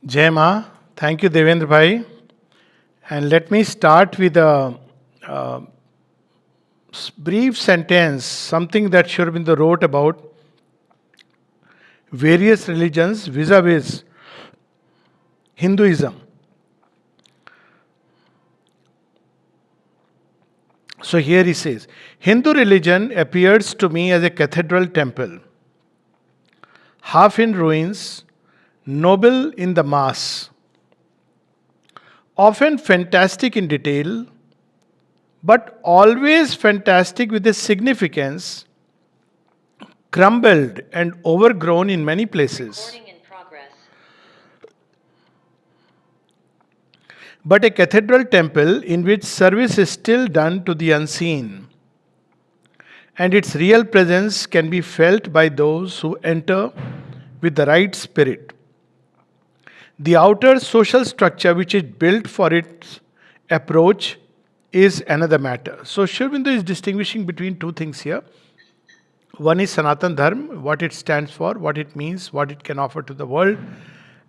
Jai Ma, thank you Devendra Bhai. And let me start with a brief sentence, something that Sri Aurobindo wrote about various religions vis-a-vis Hinduism. So here he says, Hindu religion appears to me as a cathedral temple, half in ruins, noble in the mass, often fantastic in detail, but always fantastic with a significance, crumbled and overgrown in many places. Recording in progress. But a cathedral temple in which service is still done to the unseen, and its real presence can be felt by those who enter with the right spirit. The outer social structure which is built for its approach is another matter. So Sri Aurobindo is distinguishing between two things here. One is Sanatan Dharma, what it stands for, what it means, what it can offer to the world.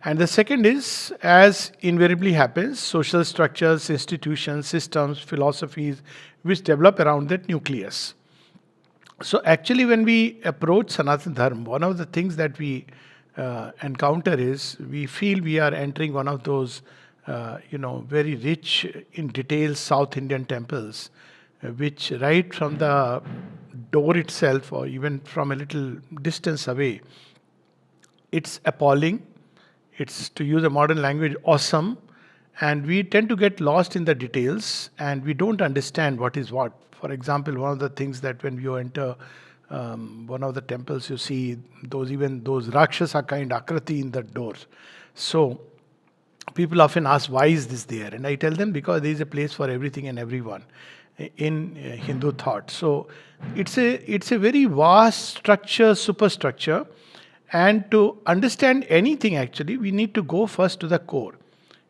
And the second is, as invariably happens, social structures, institutions, systems, philosophies which develop around that nucleus. So actually when we approach Sanatan Dharma, one of the things that we encounter is we feel we are entering one of those, very rich in details South Indian temples, which right from the door itself or even from a little distance away, it's appalling. It's, to use a modern language, awesome. And we tend to get lost in the details and we don't understand what is what. For example, one of the things that when you enter one of the temples, you see those Rakshasa kind Akrati in the doors. So people often ask, why is this there? And I tell them, because there is a place for everything and everyone in Hindu thought. So it's a very vast structure, superstructure. And to understand anything, actually, we need to go first to the core.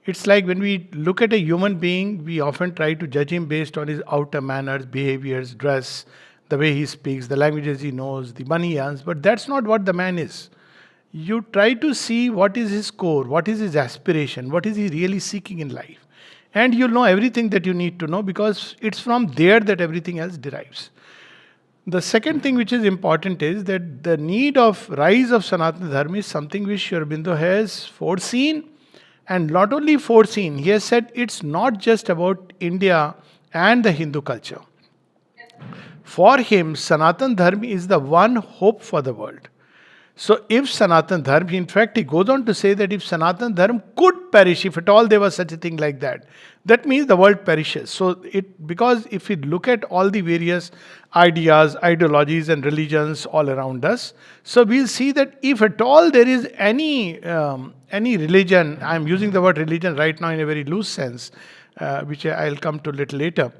It's like when we look at a human being, we often try to judge him based on his outer manners, behaviors, dress, the way he speaks, the languages he knows, the money he earns. But that's not what the man is. You try to see what is his core, what is his aspiration, what is he really seeking in life. And you'll know everything that you need to know because it's from there that everything else derives. The second thing which is important is that the need of rise of Sanatana Dharma is something which Sri Aurobindo has foreseen, and not only foreseen, he has said it's not just about India and the Hindu culture. For him, Sanatana Dharma is the one hope for the world. So if Sanatana Dharma, in fact, he goes on to say that if Sanatana Dharma could perish, if at all there was such a thing like that, that means the world perishes. So because if we look at all the various ideas, ideologies and religions all around us, so we'll see that if at all there is any religion, I'm using the word religion right now in a very loose sense, which I'll come to a little later,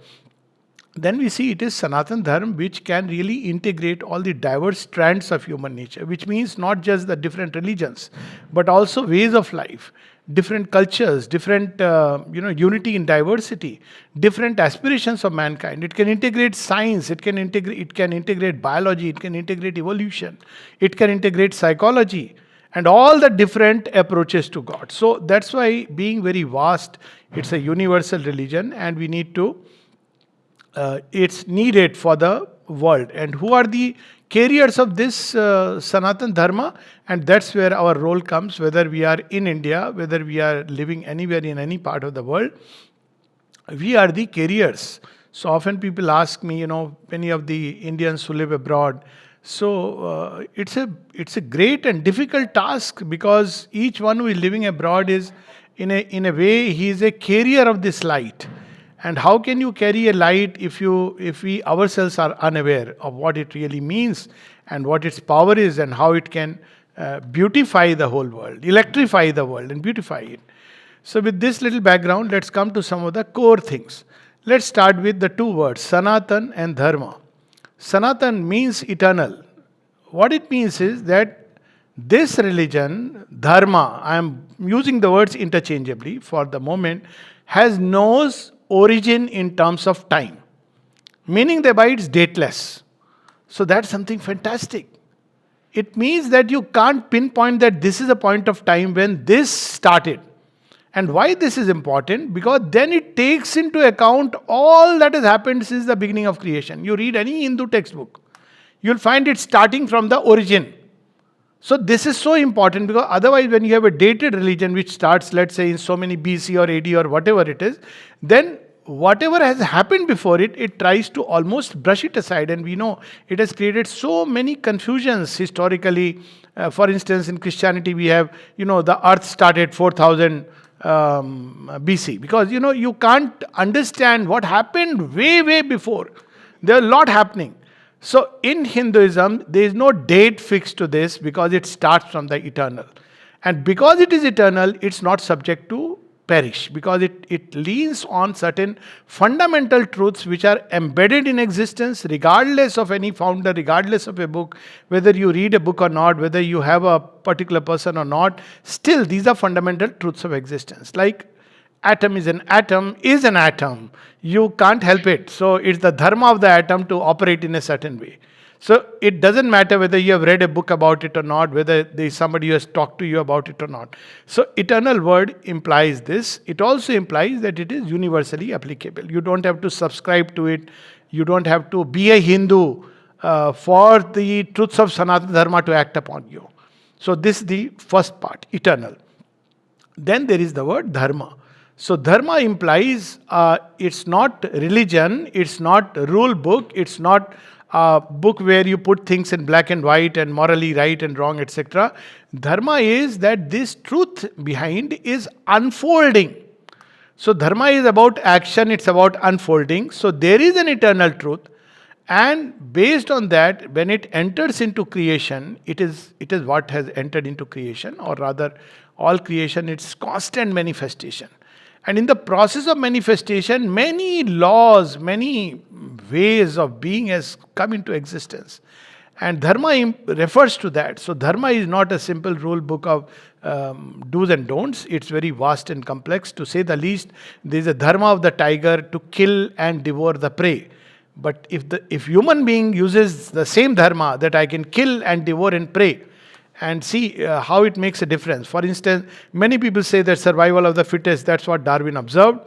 then we see it is Sanatan Dharma which can really integrate all the diverse strands of human nature, which means not just the different religions, but also ways of life, different cultures, different unity in diversity, different aspirations of mankind. It can integrate science, it can integrate biology, it can integrate evolution, it can integrate psychology, and all the different approaches to God. So that's why, being very vast, it's a universal religion, and we need to it's needed for the world. And who are the carriers of this Sanatan Dharma? And that's where our role comes, whether we are in India, whether we are living anywhere in any part of the world, we are the carriers. So often people ask me, many of the Indians who live abroad, so it's a great and difficult task, because each one who is living abroad is in a way he is a carrier of this light. And how can you carry a light if we ourselves are unaware of what it really means and what its power is and how it can beautify the whole world, electrify the world and beautify it. So with this little background, let's come to some of the core things. Let's start with the two words, Sanatan and Dharma. Sanatan means eternal. What it means is that this religion, Dharma, I am using the words interchangeably for the moment, has no origin in terms of time, meaning thereby it's dateless. So that's something fantastic. It means that you can't pinpoint that this is a point of time when this started. And why this is important? Because then it takes into account all that has happened since the beginning of creation. You read any Hindu textbook, you'll find it starting from the origin. So this is so important, because otherwise when you have a dated religion which starts, let's say, in so many BC or AD or whatever it is, then whatever has happened before it, it tries to almost brush it aside. And we know it has created so many confusions historically. For instance, in Christianity we have, the earth started 4000 BC, because you can't understand what happened way before. There are a lot happening. So in Hinduism, there is no date fixed to this, because it starts from the eternal. And because it is eternal, it's not subject to perish, because it leans on certain fundamental truths which are embedded in existence, regardless of any founder, regardless of a book, whether you read a book or not, whether you have a particular person or not. Still, these are fundamental truths of existence. Like atom is an atom. You can't help it. So it's the dharma of the atom to operate in a certain way. So it doesn't matter whether you have read a book about it or not, whether there is somebody who has talked to you about it or not. So eternal word implies this. It also implies that it is universally applicable. You don't have to subscribe to it. You don't have to be a Hindu for the truths of Sanatan Dharma to act upon you. So this is the first part, eternal. Then there is the word dharma. So dharma implies it's not religion, it's not rule book, it's not a book where you put things in black and white and morally right and wrong, etc. Dharma is that this truth behind is unfolding. So dharma is about action, it's about unfolding. So there is an eternal truth, and based on that, when it enters into creation, it is what has entered into creation, or rather all creation, it's constant manifestation. And in the process of manifestation, many laws, many ways of being has come into existence. And dharma refers to that. So dharma is not a simple rule book of do's and don'ts. It's very vast and complex. To say the least, there is a dharma of the tiger to kill and devour the prey. But if human being uses the same dharma, that I can kill and devour and prey, and see how it makes a difference. For instance, many people say that survival of the fittest, that's what Darwin observed.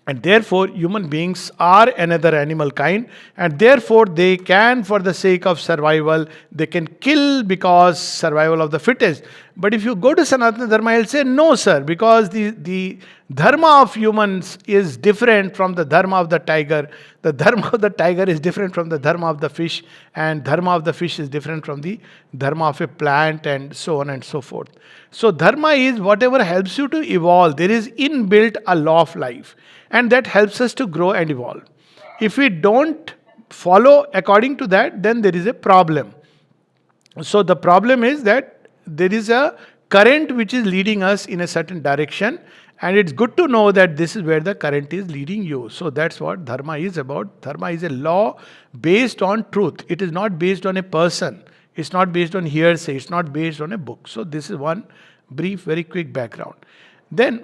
And therefore, human beings are another animal kind. And therefore, they can, for the sake of survival, they can kill because survival of the fittest. But if you go to Sanatana Dharma, he'll say, no, sir, because the dharma of humans is different from the dharma of the tiger. The dharma of the tiger is different from the dharma of the fish. And dharma of the fish is different from the dharma of a plant, and so on and so forth. So dharma is whatever helps you to evolve. There is inbuilt a law of life. And that helps us to grow and evolve. If we don't follow according to that, then there is a problem. So the problem is that there is a current which is leading us in a certain direction, and it's good to know that this is where the current is leading you. So that's what dharma is about. Dharma is a law based on truth. It is not based on a person. It's not based on hearsay. It's not based on a book. So this is one brief, very quick background. Then,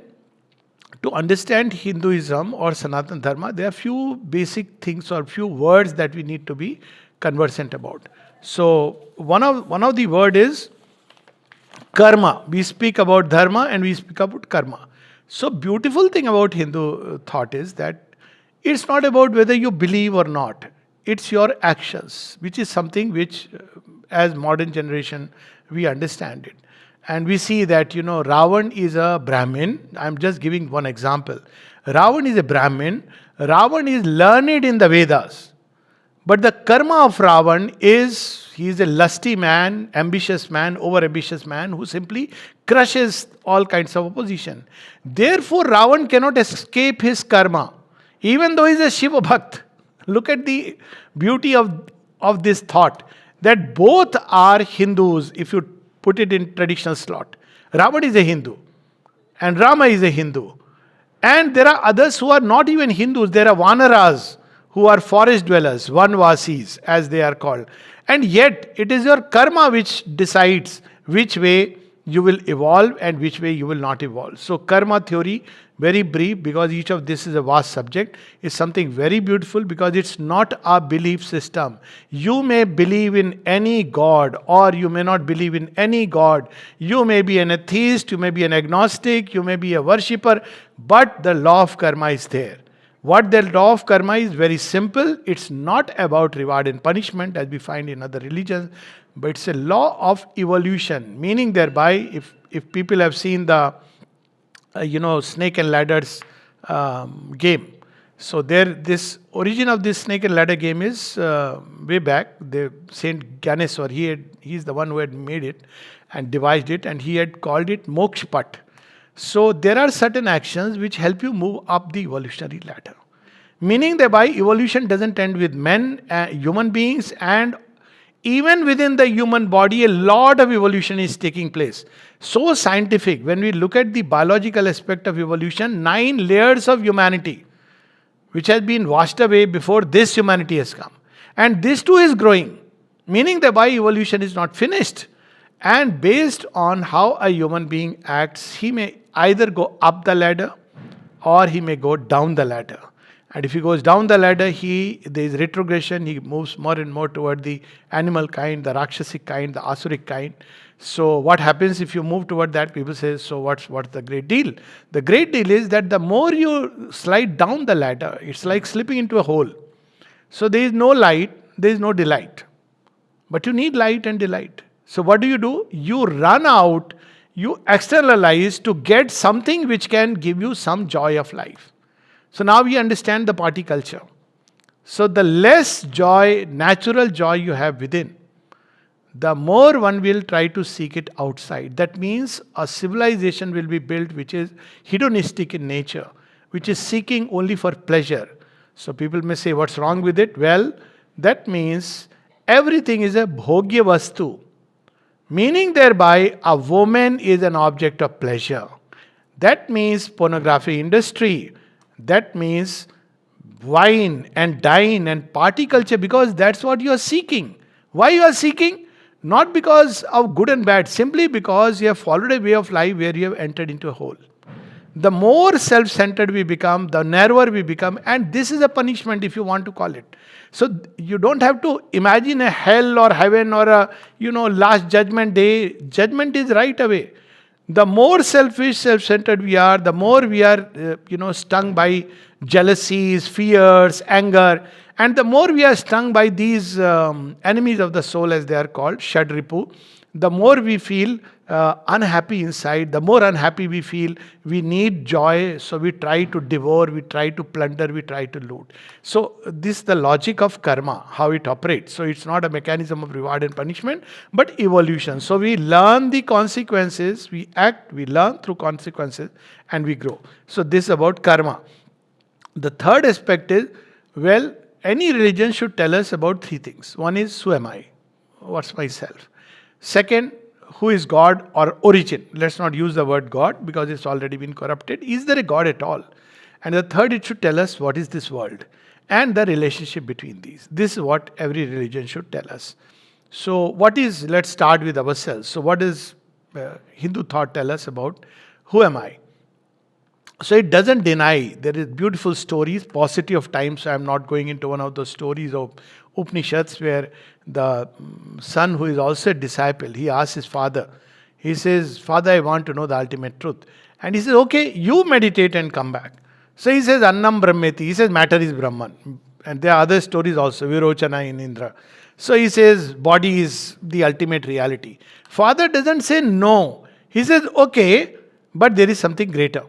to understand Hinduism or Sanatan Dharma, there are few basic things or few words that we need to be conversant about. So one of the word is karma. We speak about dharma and we speak about karma. So beautiful thing about Hindu thought is that it's not about whether you believe or not. It's your actions, which is something which, as modern generation, we understand it. And we see that, Ravan is a Brahmin. I'm just giving one example. Ravan is a Brahmin. Ravan is learned in the Vedas. But the karma of Ravan is, he is a lusty man, ambitious man, over-ambitious man who simply crushes all kinds of opposition. Therefore, Ravan cannot escape his karma, even though he is a Shiva Bhakt. Look at the beauty of this thought, that both are Hindus, if you put it in traditional slot. Ravan is a Hindu and Rama is a Hindu. And there are others who are not even Hindus. There are Vanaras who are forest dwellers, Vanvasis as they are called. And yet it is your karma which decides which way you will evolve and which way you will not evolve. So karma theory, very brief, because each of this is a vast subject, is something very beautiful because it's not a belief system. You may believe in any god or you may not believe in any god. You may be an atheist, you may be an agnostic, you may be a worshipper, but the law of karma is there. What the law of karma is very simple. It's not about reward and punishment as we find in other religions, but it's a law of evolution. Meaning thereby, if people have seen the snake and ladders game. So this origin of this snake and ladder game is way back. The Saint Gyaneswar, he's the one who had made it and devised it, and he had called it Mokshpat. So there are certain actions which help you move up the evolutionary ladder. Meaning thereby evolution doesn't end with men, human beings, and even within the human body a lot of evolution is taking place. So scientific, when we look at the biological aspect of evolution, 9 layers of humanity which has been washed away before this humanity has come. And this too is growing. Meaning thereby evolution is not finished. And based on how a human being acts, he may either go up the ladder or he may go down the ladder. And if he goes down the ladder, there is retrogression, he moves more and more toward the animal kind, the Rakshasic kind, the Asuric kind. So what happens if you move toward that? People say, so what's the great deal? The great deal is that the more you slide down the ladder, it's like slipping into a hole. So there is no light, there is no delight. But you need light and delight. So what do? You run out, you externalize to get something which can give you some joy of life. So now we understand the party culture. So the less joy, natural joy you have within, the more one will try to seek it outside. That means a civilization will be built which is hedonistic in nature, which is seeking only for pleasure. So people may say, what's wrong with it? Well, that means everything is a bhogya vastu. Meaning thereby, a woman is an object of pleasure. That means pornography industry. That means wine and dine and party culture, because that's what you are seeking. Why you are seeking? Not because of good and bad, simply because you have followed a way of life where you have entered into a hole. The more self-centered we become, the narrower we become, and this is a punishment if you want to call it. So you don't have to imagine a hell or heaven or a last judgment day. Judgment is right away. The more selfish, self-centered we are, the more we are stung by jealousies, fears, anger, and the more we are stung by these enemies of the soul, as they are called, Shadripu, the more we feel unhappy inside, the more unhappy we feel, we need joy, so we try to devour, we try to plunder, we try to loot. So this is the logic of karma, how it operates. So it's not a mechanism of reward and punishment, but evolution. So we learn the consequences, we act, we learn through consequences, and we grow. So this is about karma. The third aspect is, any religion should tell us about 3 things. One is, who am I? What's myself? Second, who is God or origin? Let's not use the word God because it's already been corrupted. Is there a God at all? And the third, it should tell us what is this world and the relationship between these. This is what every religion should tell us. So let's start with ourselves. So what does Hindu thought tell us about who am I? So it doesn't deny, there is beautiful stories, paucity of time, so I'm not going into one of those stories of Upanishads where the son who is also a disciple, he asks his father, he says, Father, I want to know the ultimate truth. And he says, okay, you meditate and come back. So he says, Annam Brahmeti, he says, matter is Brahman. And there are other stories also, Virochana in Indra. So he says, body is the ultimate reality. Father doesn't say no. He says, okay, but there is something greater.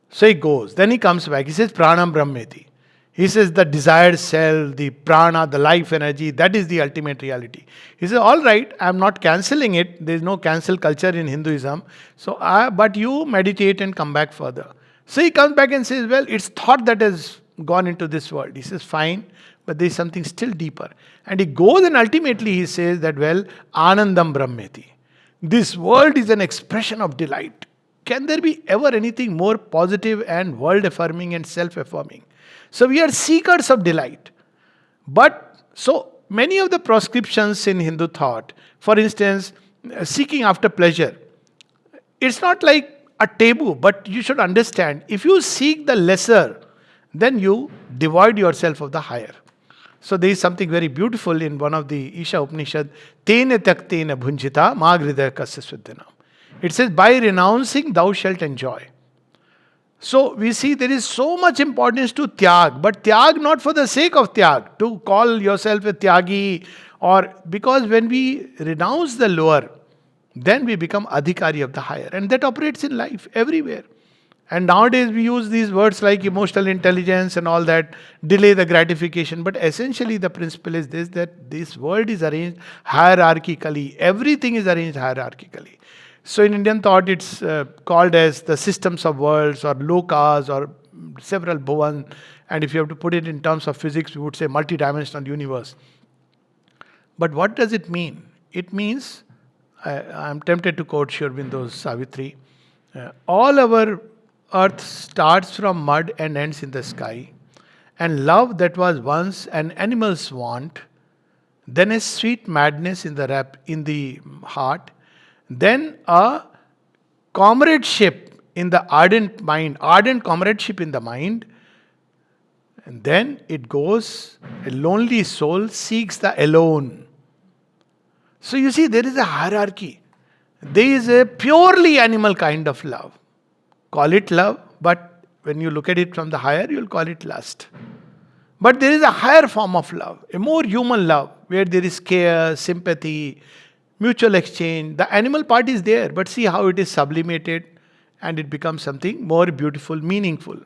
So he goes, then he comes back, he says, Pranam Brahmeti. He says the desired self, the prana, the life energy, that is the ultimate reality. He says, all right, I am not cancelling it. There is no cancel culture in Hinduism. So, but you meditate and come back further. So he comes back and says, well, it's thought that has gone into this world. He says, fine, but there is something still deeper. And he goes and ultimately he says that, Anandam Brahmeti. This world is an expression of delight. Can there be ever anything more positive and world-affirming and self-affirming? So we are seekers of delight. But so many of the prescriptions in Hindu thought, for instance, seeking after pleasure. it's not like a taboo, but you should understand, if you seek the lesser, then you devoid yourself of the higher. So there is something very beautiful in one of the Isha Upanishad, Tene taktena bhunjita magridaya kasya suddhana. It says, by renouncing thou shalt enjoy. So we see there is so much importance to tyag, but tyag not for the sake of tyag, to call yourself a tyagi, or because when we renounce the lower, then we become adhikari of the higher. And that operates in life everywhere. And nowadays we use these words like emotional intelligence and all that, delay the gratification. But essentially the principle is this, that this world is arranged hierarchically. Everything is arranged hierarchically. So in Indian thought, it's called as the systems of worlds or lokas or several bhuvan. And if you have to put it in terms of physics, we would say multidimensional universe. But what does it mean? It means, I'm tempted to quote Sri Aurobindo's Savitri, all our earth starts from mud and ends in the sky. And love that was once an animal's want, then a sweet madness in the heart, then a comradeship in the ardent mind, ardent comradeship in the mind, and then it goes, a lonely soul seeks the alone. So you see, there is a hierarchy. There is a purely animal kind of love. Call it love, but when you look at it from the higher, you'll call it lust. But there is a higher form of love, a more human love, where there is care, sympathy, mutual exchange. The animal part is there, but see how it is sublimated and it becomes something more beautiful, meaningful.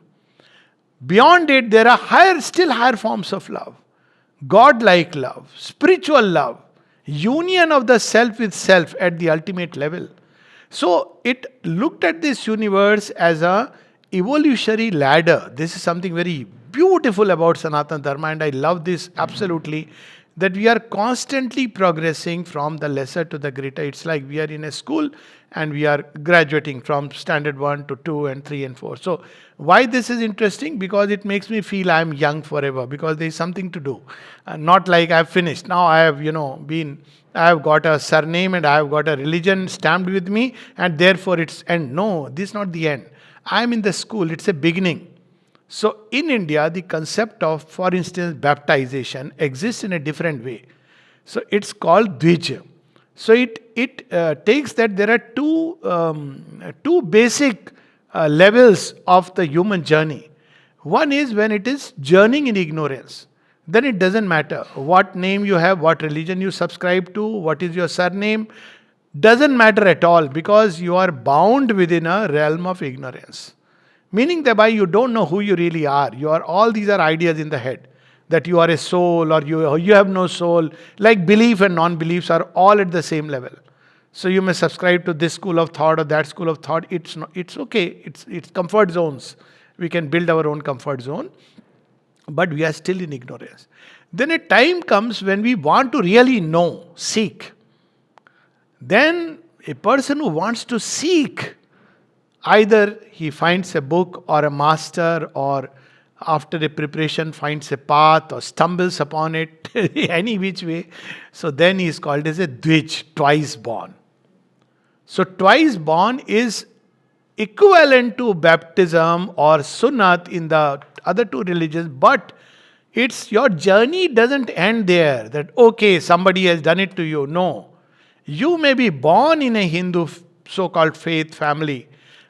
Beyond it, there are still higher forms of love. God-like love, spiritual love, union of the self with self at the ultimate level. So it looked at this universe as a evolutionary ladder. This is something very beautiful about Sanatan Dharma, and I love this absolutely, that we are constantly progressing from the lesser to the greater. It's like we are in a school and we are graduating from standard 1 to 2 and 3 and 4. So why this is interesting? Because it makes me feel I am young forever, because there is something to do. Not like I have finished. Now I have, I have got a surname and I have got a religion stamped with me and therefore it's end. No, this is not the end. I am in the school. It's a beginning. So in India, the concept of, for instance, baptization exists in a different way. So it's called Dvij. So it takes that there are two basic levels of the human journey. One is when it is journeying in ignorance. Then it doesn't matter what name you have, what religion you subscribe to, what is your surname. Doesn't matter at all, because you are bound within a realm of ignorance. Meaning thereby you don't know who you really are. All these are ideas in the head. That you are a soul or you have no soul. Like belief and non-beliefs are all at the same level. So you may subscribe to this school of thought or that school of thought. It's okay. It's comfort zones. We can build our own comfort zone. But we are still in ignorance. Then a time comes when we want to really know, seek. Then a person who wants to seek, either he finds a book or a master, or after a preparation finds a path or stumbles upon it, any which way. So then he is called as a Dvij, twice born. So twice born is equivalent to baptism or sunnat in the other two religions, but it's your journey doesn't end there. That okay, somebody has done it to you. No. You may be born in a Hindu so-called faith family,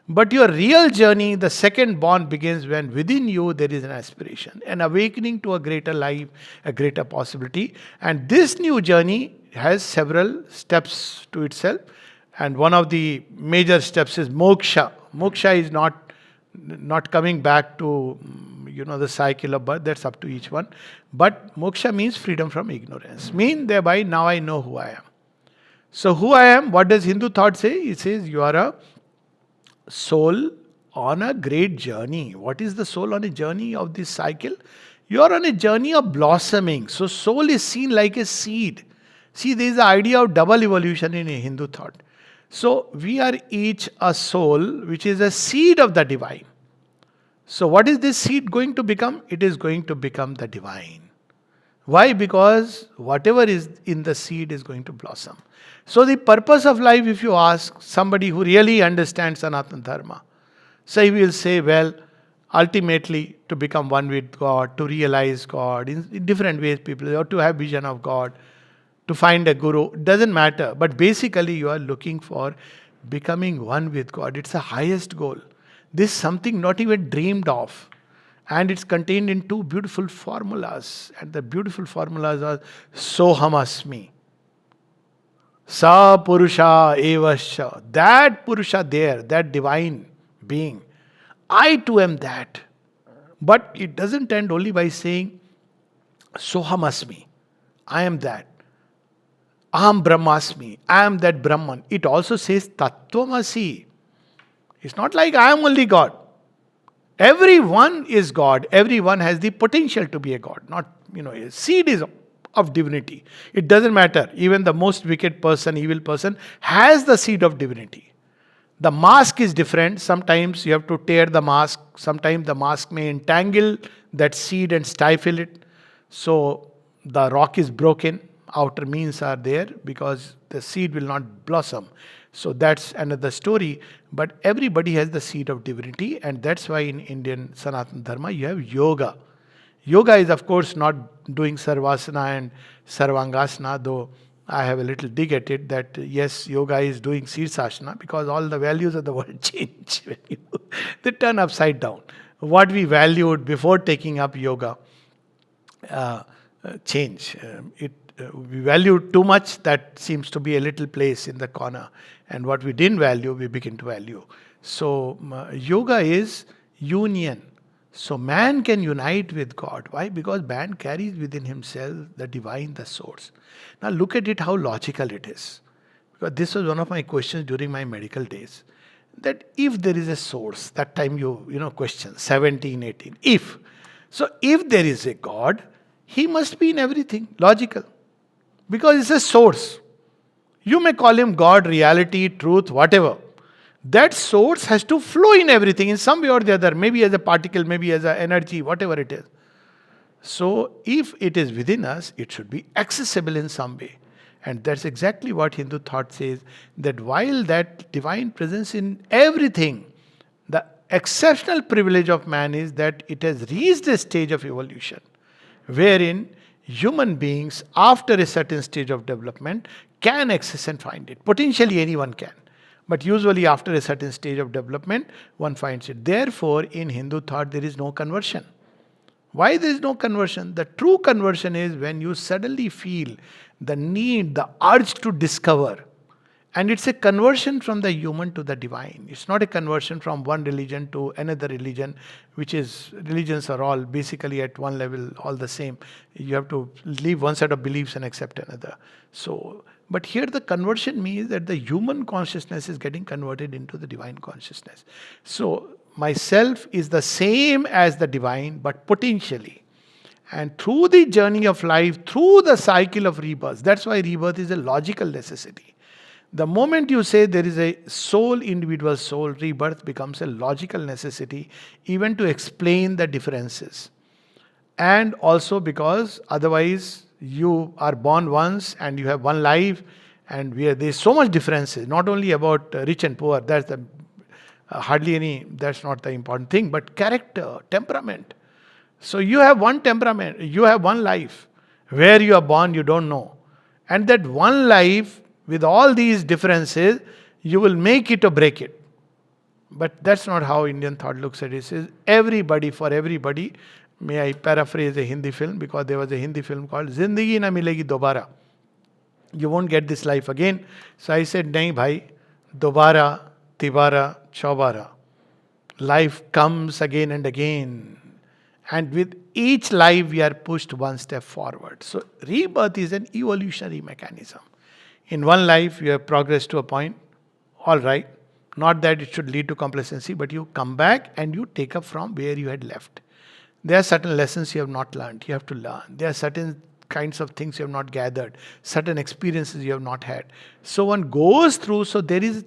but your real journey, the second born, begins when within you there is an aspiration, an awakening to a greater life, a greater possibility. And this new journey has several steps to itself. And one of the major steps is moksha. Moksha is not coming back to the cycle of birth. That's up to each one. But moksha means freedom from ignorance. Thereby now I know who I am. So who I am, what does Hindu thought say? It says you are a soul on a great journey. What is the soul on a journey of this cycle? You are on a journey of blossoming. So soul is seen like a seed. See, there is the idea of double evolution in a Hindu thought. So we are each a soul which is a seed of the divine. So what is this seed going to become? It is going to become the divine. Why? Because whatever is in the seed is going to blossom. So the purpose of life, if you ask somebody who really understands Sanatan Dharma, so he will say, well, ultimately to become one with God, to realize God in different ways, people, or to have vision of God, to find a guru, doesn't matter. But basically you are looking for becoming one with God. It's the highest goal. This is something not even dreamed of. And it's contained in two beautiful formulas. And the beautiful formulas are Soham Asmi. Sa Purusha Evasya. That Purusha there, that divine being. I too am that. But it doesn't end only by saying Soham Asmi. I am that. Aham Brahmasmi. I am that Brahman. It also says Tattvamasi. It's not like I am only God. Everyone is God. Everyone has the potential to be a God. Not, a seed is of divinity. It doesn't matter. Even the most wicked person, evil person, has the seed of divinity. The mask is different. Sometimes you have to tear the mask. Sometimes the mask may entangle that seed and stifle it. So the rock is broken. Outer means are there because the seed will not blossom. So that's another story. But everybody has the seed of divinity, and that's why in Indian Sanatan Dharma you have yoga. Yoga is, of course, not doing Sarvasana and Sarvangasana, though I have a little dig at it that yes, yoga is doing Sirsasana because all the values of the world change. They turn upside down. What we valued before taking up yoga change. We valued too much, that seems to be a little place in the corner. And what we didn't value, we begin to value. So yoga is union. So man can unite with God. Why? Because man carries within himself the divine, the source. Now look at it, how logical it is. Because this was one of my questions during my medical days. That if there is a source, that time you question, 17, 18. If. So if there is a God, he must be in everything. Logical. Because it's a source. You may call him God, reality, truth, whatever. That source has to flow in everything in some way or the other. Maybe as a particle, maybe as an energy, whatever it is. So if it is within us, it should be accessible in some way. And that's exactly what Hindu thought says, that while that divine presence in everything, the exceptional privilege of man is that it has reached a stage of evolution wherein human beings, after a certain stage of development, can access and find it. Potentially anyone can. But usually after a certain stage of development, one finds it. Therefore, in Hindu thought, there is no conversion. Why there is no conversion? The true conversion is when you suddenly feel the need, the urge to discover. And it's a conversion from the human to the divine. It's not a conversion from one religion to another religion, which is, religions are all basically at one level, all the same. You have to leave one set of beliefs and accept another. So, but here the conversion means that the human consciousness is getting converted into the divine consciousness. So, myself is the same as the divine, but potentially. And through the journey of life, through the cycle of rebirth, that's why rebirth is a logical necessity. The moment you say there is a soul, individual soul, rebirth becomes a logical necessity, even to explain the differences. And also because otherwise you are born once and you have one life, and there's so much differences, not only about rich and poor, that's the hardly any, that's not the important thing, but character, temperament. So you have one temperament, you have one life. Where you are born, you don't know. And that one life, with all these differences, you will make it or break it. But that's not how Indian thought looks at it. It says, everybody, for everybody, may I paraphrase a Hindi film, because there was a Hindi film called Zindagi Na Milegi Dobara. You won't get this life again. So I said, nahi bhai, dobara, tibara, chaubara. Life comes again and again. And with each life, we are pushed one step forward. So rebirth is an evolutionary mechanism. In one life, you have progressed to a point, all right. Not that it should lead to complacency, but you come back and you take up from where you had left. There are certain lessons you have not learned. You have to learn. There are certain kinds of things you have not gathered. Certain experiences you have not had. So one goes through. So there is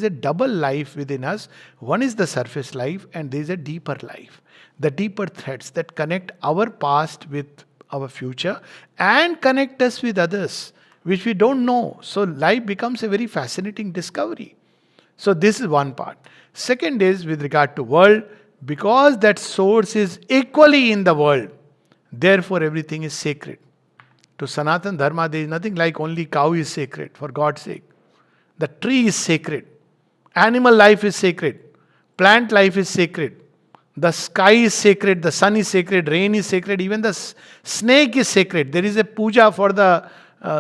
a double life within us. One is the surface life, and there is a deeper life. The deeper threads that connect our past with our future and connect us with others, which we don't know. So life becomes a very fascinating discovery. So this is one part. Second is with regard to world, because that source is equally in the world, therefore everything is sacred. To Sanatan Dharma, there is nothing like only cow is sacred, for God's sake. The tree is sacred. Animal life is sacred. Plant life is sacred. The sky is sacred. The sun is sacred. Rain is sacred. Even the snake is sacred. There is a puja for the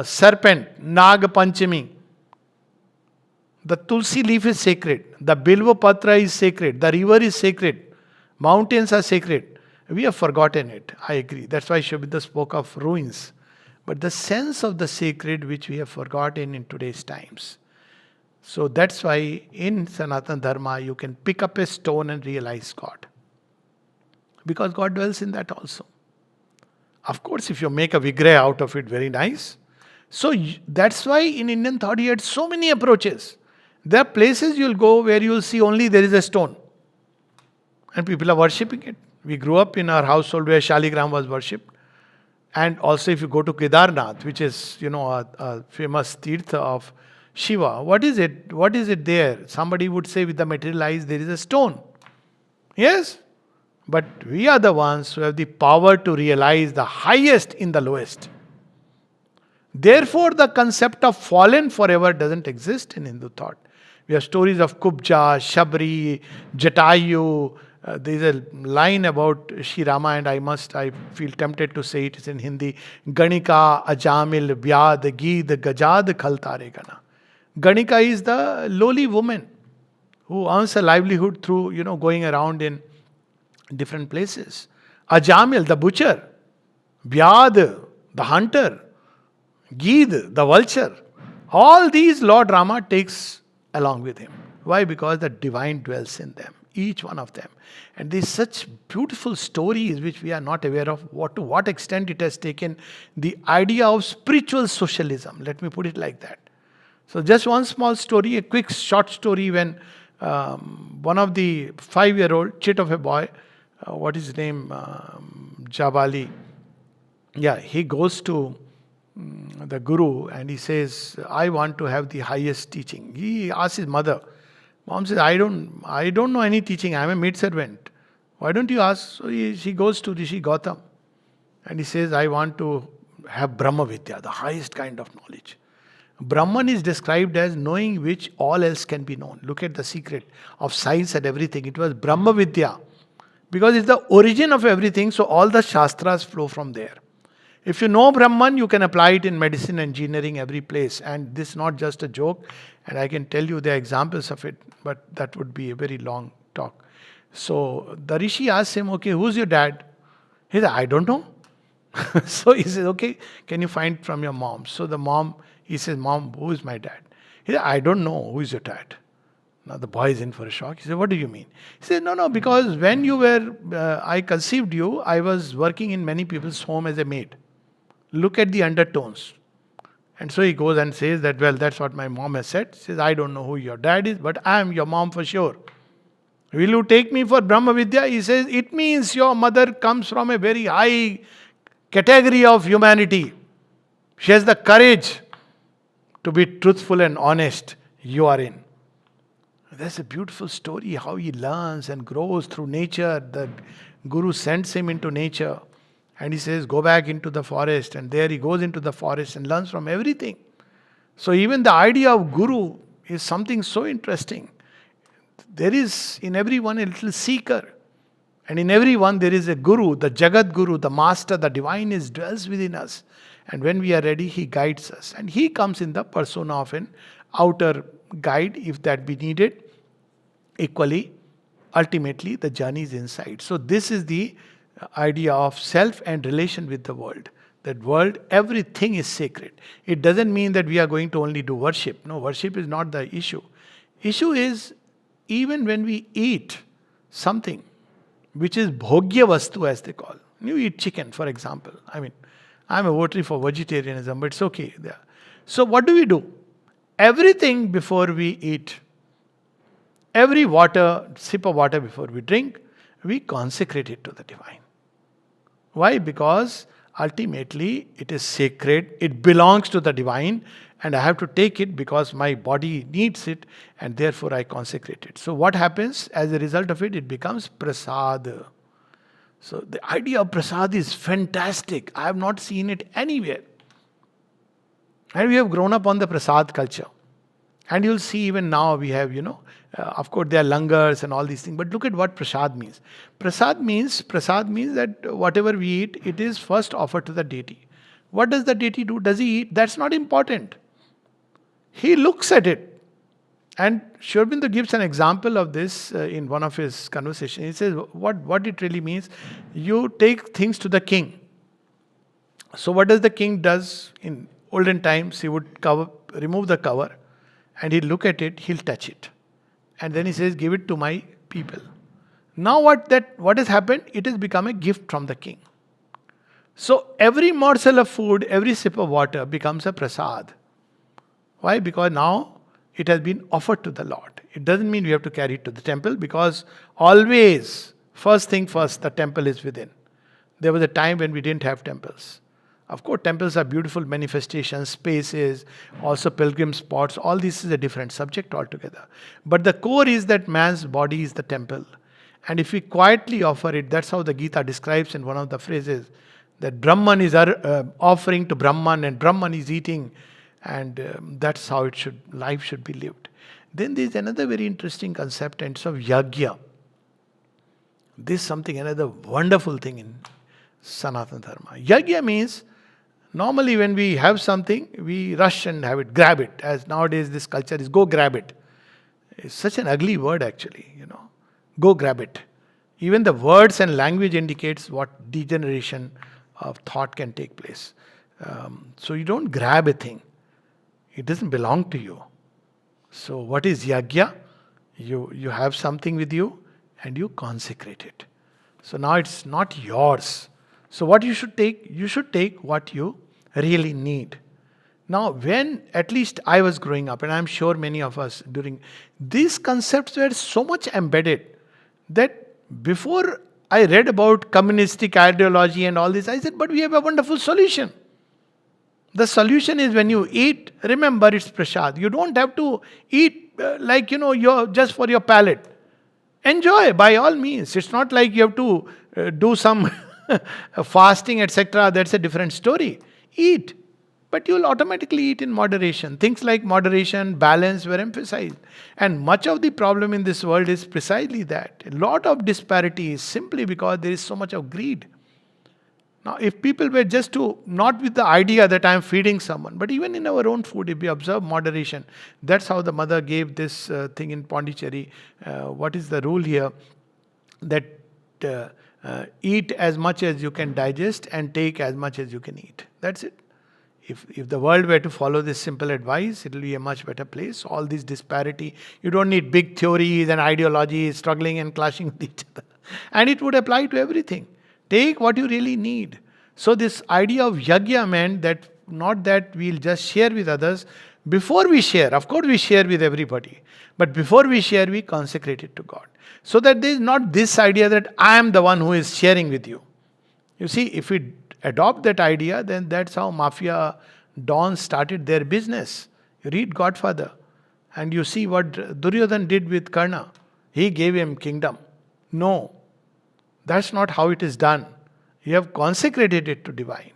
serpent, Nag Panchami. The tulsi leaf is sacred. The bilva patra is sacred. The river is sacred. Mountains are sacred. We have forgotten it. I agree. That's why Shobita spoke of ruins. But the sense of the sacred which we have forgotten in today's times. So that's why in Sanatan Dharma you can pick up a stone and realize God. Because God dwells in that also. Of course, if you make a vigraha out of it, very nice. So that's why in Indian thought he had so many approaches. There are places you'll go where you'll see only there is a stone. And people are worshipping it. We grew up in our household where Shaligram was worshipped. And also if you go to Kedarnath, which is, a famous tirtha of Shiva, what is it? What is it there? Somebody would say with the materialized there is a stone. Yes? But we are the ones who have the power to realize the highest in the lowest. Therefore, the concept of fallen forever doesn't exist in Hindu thought. We have stories of Kubja, Shabri, Jatayu. There is a line about Shri Rama, and I feel tempted to say it is in Hindi. Ganika, Ajamil, Vyad, Geed, Gajad, Khaltare Gana. Ganika is the lowly woman who earns a livelihood through, going around in different places. Ajamil, the butcher. Vyad, the hunter. Geed, the vulture. All these Lord Rama takes along with him. Why? Because the divine dwells in them, each one of them. And there's such beautiful stories which we are not aware of, to what extent it has taken the idea of spiritual socialism. Let me put it like that. So just one small story, a quick short story when one of the 5-year-old chit of a boy, what is his name, Jabali, he goes to the guru and he says, I want to have the highest teaching. He asks his mother. Mom says, I don't know any teaching. I'm a maid servant. Why don't you ask? So she goes to Rishi Gautam and he says, I want to have Brahma Vidya, the highest kind of knowledge. Brahman is described as knowing which all else can be known. Look at the secret of science and everything. It was Brahma Vidya. Because it's the origin of everything, so all the Shastras flow from there. If you know Brahman, you can apply it in medicine, engineering, every place. And this is not just a joke. And I can tell you the examples of it, but that would be a very long talk. So the Rishi asks him, okay, who's your dad? He said, I don't know. So he says, okay, can you find from your mom? So he says, Mom, who is my dad? He said, I don't know. Who is your dad? Now the boy is in for a shock. He said, what do you mean? He said, no, because when you were, I conceived you, I was working in many people's home as a maid. Look at the undertones. And so he goes and says that, well, that's what my mom has said. He says, I don't know who your dad is, but I am your mom for sure. Will you take me for Brahma Vidya? He says, it means your mother comes from a very high category of humanity. She has the courage to be truthful and honest. You are in. That's a beautiful story, how he learns and grows through nature. The Guru sends him into nature. And he says, go back into the forest. And there he goes into the forest and learns from everything. So even the idea of Guru is something so interesting. There is in everyone a little seeker. And in everyone there is a Guru, the Jagat Guru, the Master, the Divine dwells within us. And when we are ready, he guides us. And he comes in the persona of an outer guide, if that be needed. Equally, ultimately, the journey is inside. So this is the idea of self and relation with the world. That world, everything is sacred. It doesn't mean that we are going to only do worship. No, worship is not the issue. Issue is, even when we eat something, which is bhogya vastu as they call. You eat chicken, for example. I'm a votary for vegetarianism, but it's okay. So what do? Everything before we eat, every sip of water before we drink, we consecrate it to the divine. Why? Because Ultimately, it is sacred, it belongs to the divine, and I have to take it because my body needs it, and therefore I consecrate it. So, what happens as a result of it? It becomes prasad. So, the idea of prasad is fantastic. I have not seen it anywhere. And we have grown up on the prasad culture. And you'll see even now we have, of course there are langars and all these things. But look at what prasad means. Prasad means that whatever we eat, it is first offered to the deity. What does the deity do? Does he eat? That's not important. He looks at it. And Sri Aurobindo gives an example of this in one of his conversations. He says what it really means. You take things to the king. So what does the king does? In olden times, he would remove the cover. And he'll look at it, he'll touch it. And then he says, give it to my people. Now what has happened? It has become a gift from the king. So every morsel of food, every sip of water becomes a prasad. Why? Because now it has been offered to the Lord. It doesn't mean we have to carry it to the temple, because always, first thing first, the temple is within. There was a time when we didn't have temples. Of course, temples are beautiful manifestations, spaces, also pilgrim spots. All this is a different subject altogether. But the core is that man's body is the temple. And if we quietly offer it, that's how the Gita describes in one of the phrases, that Brahman is offering to Brahman and Brahman is eating. And that's how life should be lived. Then there's another very interesting concept, and it's of Yagya. This is another wonderful thing in Sanatan Dharma. Yagya means, normally when we have something, we rush and have it, grab it. As nowadays this culture is, go grab it. It's such an ugly word actually, Go grab it. Even the words and language indicates what degeneration of thought can take place. So you don't grab a thing. It doesn't belong to you. So what is Yagya? You have something with you and you consecrate it. So now it's not yours. So what you should take what you really need. Now when at least I was growing up, and I'm sure many of us these concepts were so much embedded that before I read about communistic ideology and all this, I said, but we have a wonderful solution. The solution is when you eat, remember it's prasad. You don't have to eat you're just for your palate. Enjoy by all means. It's not like you have to do some fasting, etc. That's a different story. Eat. But you'll automatically eat in moderation. Things like moderation, balance were emphasized. And much of the problem in this world is precisely that. A lot of disparity is simply because there is so much of greed. Now, if people were just not with the idea that I am feeding someone, but even in our own food, if we observe moderation, that's how the mother gave this thing in Pondicherry. What is the rule here? That eat as much as you can digest and take as much as you can eat. That's it. If the world were to follow this simple advice, it will be a much better place. All this disparity, you don't need big theories and ideologies struggling and clashing with each other. And it would apply to everything. Take what you really need. So this idea of Yagya meant that not that we'll just share with others. Before we share, of course we share with everybody. But before we share, we consecrate it to God. So that there is not this idea that I am the one who is sharing with you. You see, if we adopt that idea, then that's how mafia dons started their business. You read Godfather and you see what Duryodhan did with Karna. He gave him kingdom. No. That's not how it is done. You have consecrated it to divine.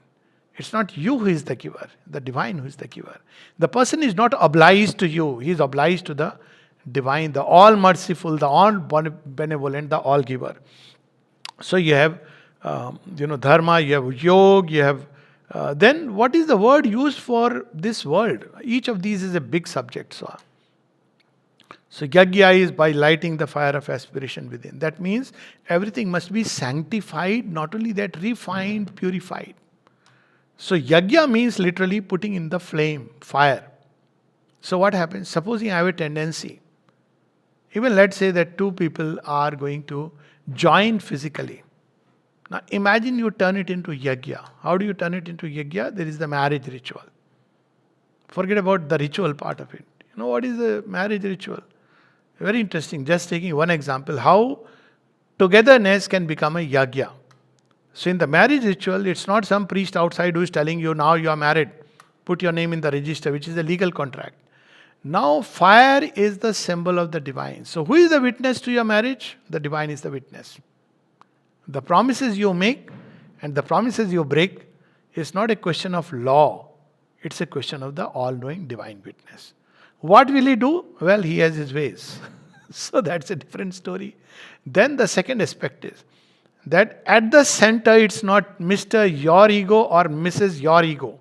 It's not you who is the giver, the divine who is the giver. The person is not obliged to you. He is obliged to the divine, the all merciful, the all benevolent, the all giver. So you have, dharma, you have yoga, you have... then what is the word used for this world? Each of these is a big subject. So Yagya is by lighting the fire of aspiration within. That means everything must be sanctified, not only that, refined, purified. So Yagya means literally putting in the flame, fire. So what happens? Supposing I have a tendency, even let's say that two people are going to join physically. Now imagine you turn it into Yagya. How do you turn it into Yagya? There is the marriage ritual. Forget about the ritual part of it. You know what is the marriage ritual? Very interesting. Just taking one example, how togetherness can become a Yagya. So in the marriage ritual, it's not some priest outside who is telling you now you are married. Put your name in the register, which is a legal contract. Now fire is the symbol of the divine. So who is the witness to your marriage? The divine is the witness. The promises you make and the promises you break is not a question of law. It's a question of the all-knowing divine witness. What will he do? Well, he has his ways. So that's a different story. Then the second aspect is that at the center it's not Mr. Your ego or Mrs. Your ego.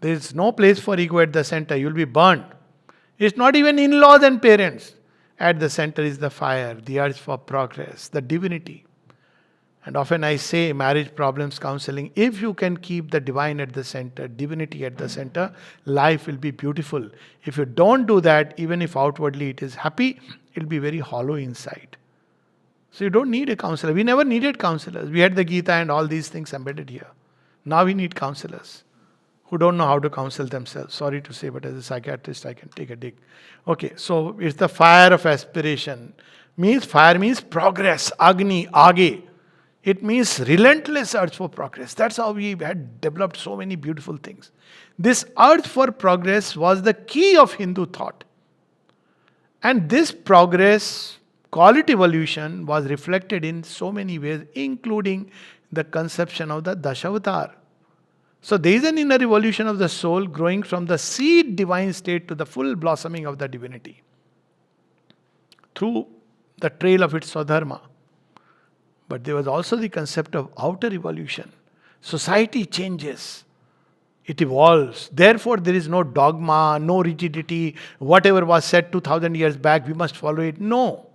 There is no place for ego at the center. You will be burnt. It's not even in-laws and parents. At the center is the fire, the urge for progress, the divinity. And often I say marriage problems counseling, if you can keep the divine at the center, divinity at the center, life will be beautiful. If you don't do that, even if outwardly it is happy, it will be very hollow inside. So you don't need a counselor. We never needed counselors. We had the Gita and all these things embedded here. Now we need counselors who don't know how to counsel themselves. Sorry to say, but as a psychiatrist, I can take a dig. Okay, so it's the fire of aspiration. Fire means progress, Agni, Age. It means relentless urge for progress. That's how we had developed so many beautiful things. This urge for progress was the key of Hindu thought. And this progress, quality evolution, was reflected in so many ways, including the conception of the Dashavatar. So there is an inner evolution of the soul growing from the seed divine state to the full blossoming of the divinity through the trail of its Swadharma. But there was also the concept of outer evolution. Society changes. It evolves. Therefore, there is no dogma, no rigidity. Whatever was said 2000 years back, we must follow it. No.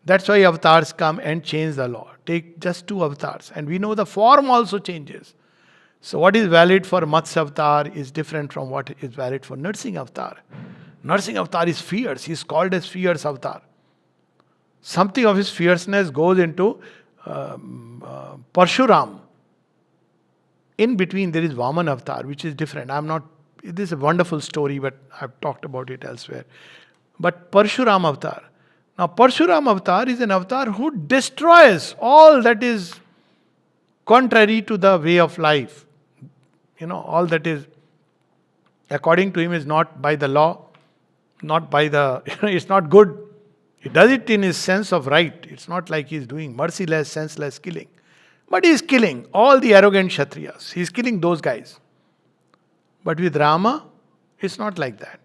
That's why avatars come and change the law. Take just 2 avatars. And we know the form also changes. So what is valid for Matsya avatar is different from what is valid for Nursing avatar. Nursing avatar is fierce. He is called as fierce avatar. Something of his fierceness goes into Parshuram. In between there is Vaman avatar, which is different. It is a wonderful story, but I've talked about it elsewhere. But Parshuram avatar. Now Parshuram avatar is an avatar who destroys all that is contrary to the way of life. All that is according to him is not by the law, not by the, it's not good. He does it in his sense of right. It's not like he's doing merciless, senseless killing. But he's killing all the arrogant Kshatriyas. He's killing those guys. But with Rama, it's not like that.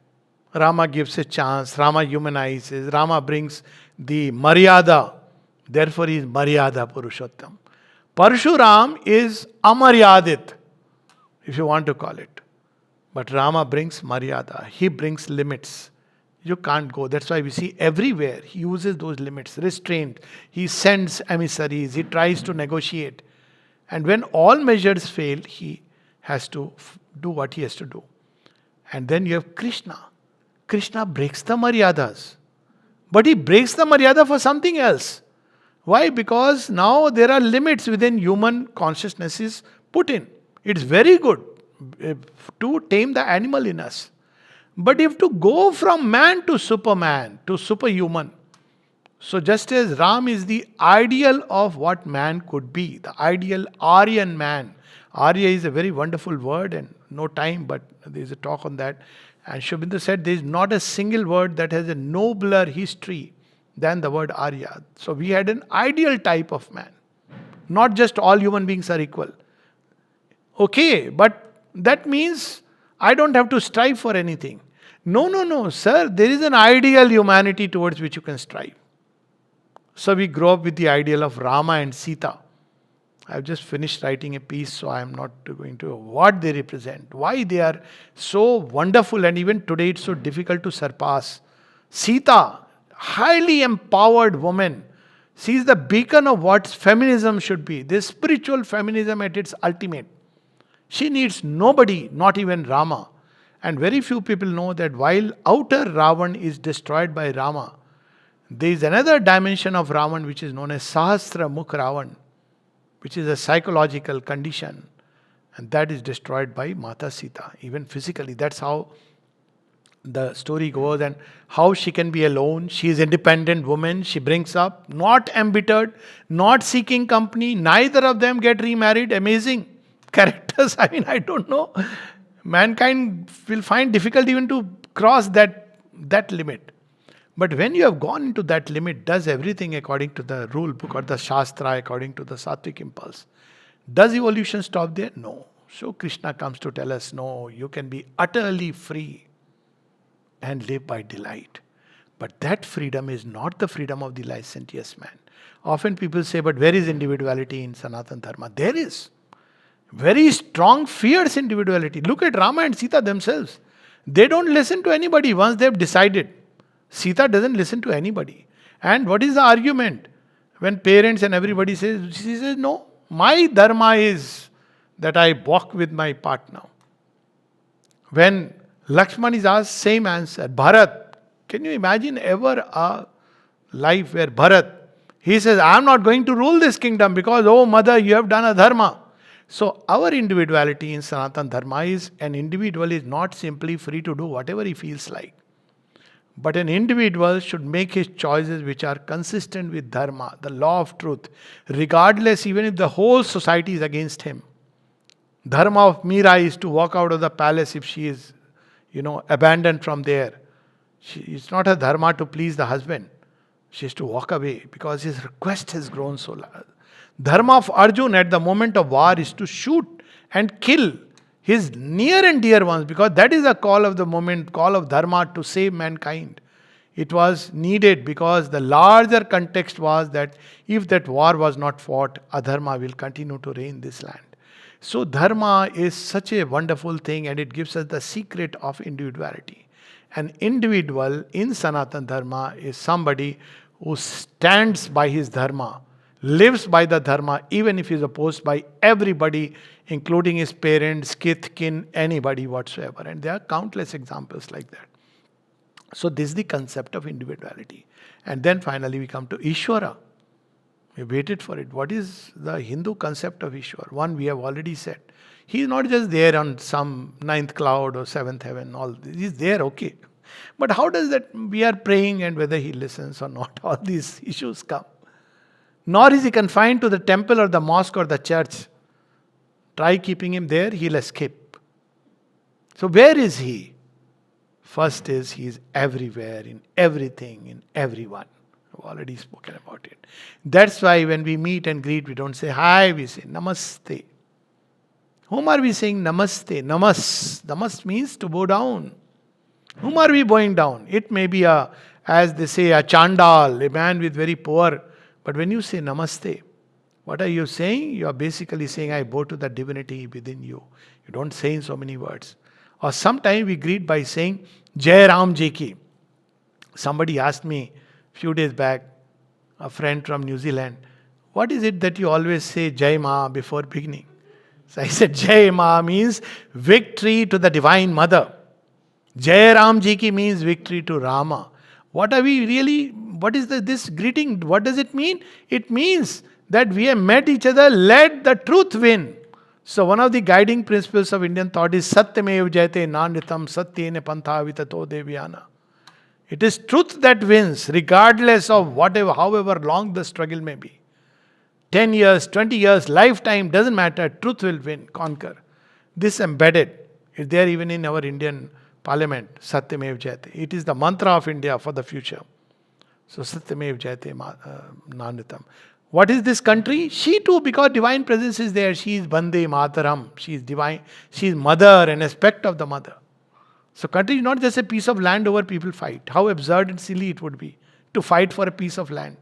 Rama gives a chance. Rama humanizes. Rama brings the Maryada. Therefore he is Maryada Purushottam. Parshuram is Amaryadit, if you want to call it. But Rama brings Maryada. He brings limits. You can't go. That's why we see everywhere he uses those limits, restraint. He sends emissaries. He tries to negotiate. And when all measures fail, he has to do what he has to do. And then you have Krishna. Krishna breaks the Maryadas. But he breaks the Maryada for something else. Why? Because now there are limits within human consciousness is put in. It's very good to tame the animal in us. But if to go from man to superman, to superhuman, so just as Ram is the ideal of what man could be, the ideal Aryan man. Arya is a very wonderful word and no time, but there is a talk on that. And Shubhendu said there is not a single word that has a nobler history than the word Arya. So we had an ideal type of man. Not just all human beings are equal. Okay, but that means I don't have to strive for anything. No, sir. There is an ideal humanity towards which you can strive. So we grow up with the ideal of Rama and Sita. I've just finished writing a piece, so I'm not going to what they represent, why they are so wonderful, and even today it's so difficult to surpass. Sita, highly empowered woman. She is the beacon of what feminism should be. This spiritual feminism at its ultimate. She needs nobody, not even Rama. And very few people know that while outer Ravan is destroyed by Rama, there is another dimension of Ravan which is known as Sahasra Mukh Ravan, which is a psychological condition. And that is destroyed by Mata Sita, even physically. That's how the story goes, and how she can be alone. She is independent woman. She brings up, not embittered, not seeking company. Neither of them get remarried. Amazing characters. I mean, I don't know. Mankind will find difficult even to cross that limit. But when you have gone into that limit, does everything according to the rule book or the Shastra, according to the Sattvic impulse, does evolution stop there? No. So Krishna comes to tell us, no, you can be utterly free and live by delight. But that freedom is not the freedom of the licentious man. Often people say, but where is individuality in Sanatan Dharma? There is. Very strong, fierce individuality. Look at Rama and Sita themselves. They don't listen to anybody once they've decided. Sita doesn't listen to anybody. And what is the argument? When parents and everybody says, she says, no, my dharma is that I walk with my partner. When Lakshman is asked, same answer. Bharat, can you imagine ever a life where Bharat, he says, I am not going to rule this kingdom because, oh mother, you have done a dharma. So our individuality in Sanatan Dharma is, an individual is not simply free to do whatever he feels like. But an individual should make his choices which are consistent with Dharma, the law of truth, regardless even if the whole society is against him. Dharma of Meera is to walk out of the palace if she is, abandoned from there. It's not a dharma to please the husband. She has to walk away because his request has grown so large. Dharma of Arjun at the moment of war is to shoot and kill his near and dear ones, because that is a call of the moment, call of Dharma to save mankind. It was needed because the larger context was that if that war was not fought, adharma will continue to reign this land. So Dharma is such a wonderful thing, and it gives us the secret of individuality. An individual in Sanatan Dharma is somebody who stands by his Dharma, lives by the Dharma, even if he is opposed by everybody, including his parents, kith, kin, anybody whatsoever. And there are countless examples like that. So this is the concept of individuality. And then finally we come to Ishvara. We waited for it. What is the Hindu concept of Ishwar? One we have already said. He is not just there on some ninth cloud or seventh heaven. All this. He is there, okay. But how does that, we are praying and whether he listens or not, all these issues come. Nor is he confined to the temple or the mosque or the church. Try keeping him there, he'll escape. So where is he? First is, he is everywhere, in everything, in everyone. I've already spoken about it. That's why when we meet and greet, we don't say hi, we say namaste. Whom are we saying namaste? Namas means to bow down. Whom are we bowing down? It may be as they say, a chandal, a man with very poor. But when you say namaste, what are you saying? You are basically saying, I bow to the divinity within you. You don't say in so many words. Or sometimes we greet by saying, Jai Ram Ji Ki. Somebody asked me a few days back, a friend from New Zealand, what is it that you always say Jai Ma before beginning? So I said, Jai Ma means victory to the Divine Mother. Jai Ram Ji Ki means victory to Rama. What are we really, what is this greeting? What does it mean? It means that we have met each other, let the truth win. So one of the guiding principles of Indian thought is Satyamev Jayate Nanitam Satyene Pantha Vitato Devyana. It is truth that wins, regardless of whatever, however long the struggle may be. 10 years, 20 years, lifetime, doesn't matter. Truth will win, conquer. This embedded is there even in our Indian Parliament, Satyamev Jayate. It is the mantra of India for the future. So Satyamev Jayate Nanitam. What is this country? She too, because divine presence is there. She is Bande Mataram. She is divine. She is mother, an aspect of the mother. So country is not just a piece of land over people fight. How absurd and silly it would be to fight for a piece of land.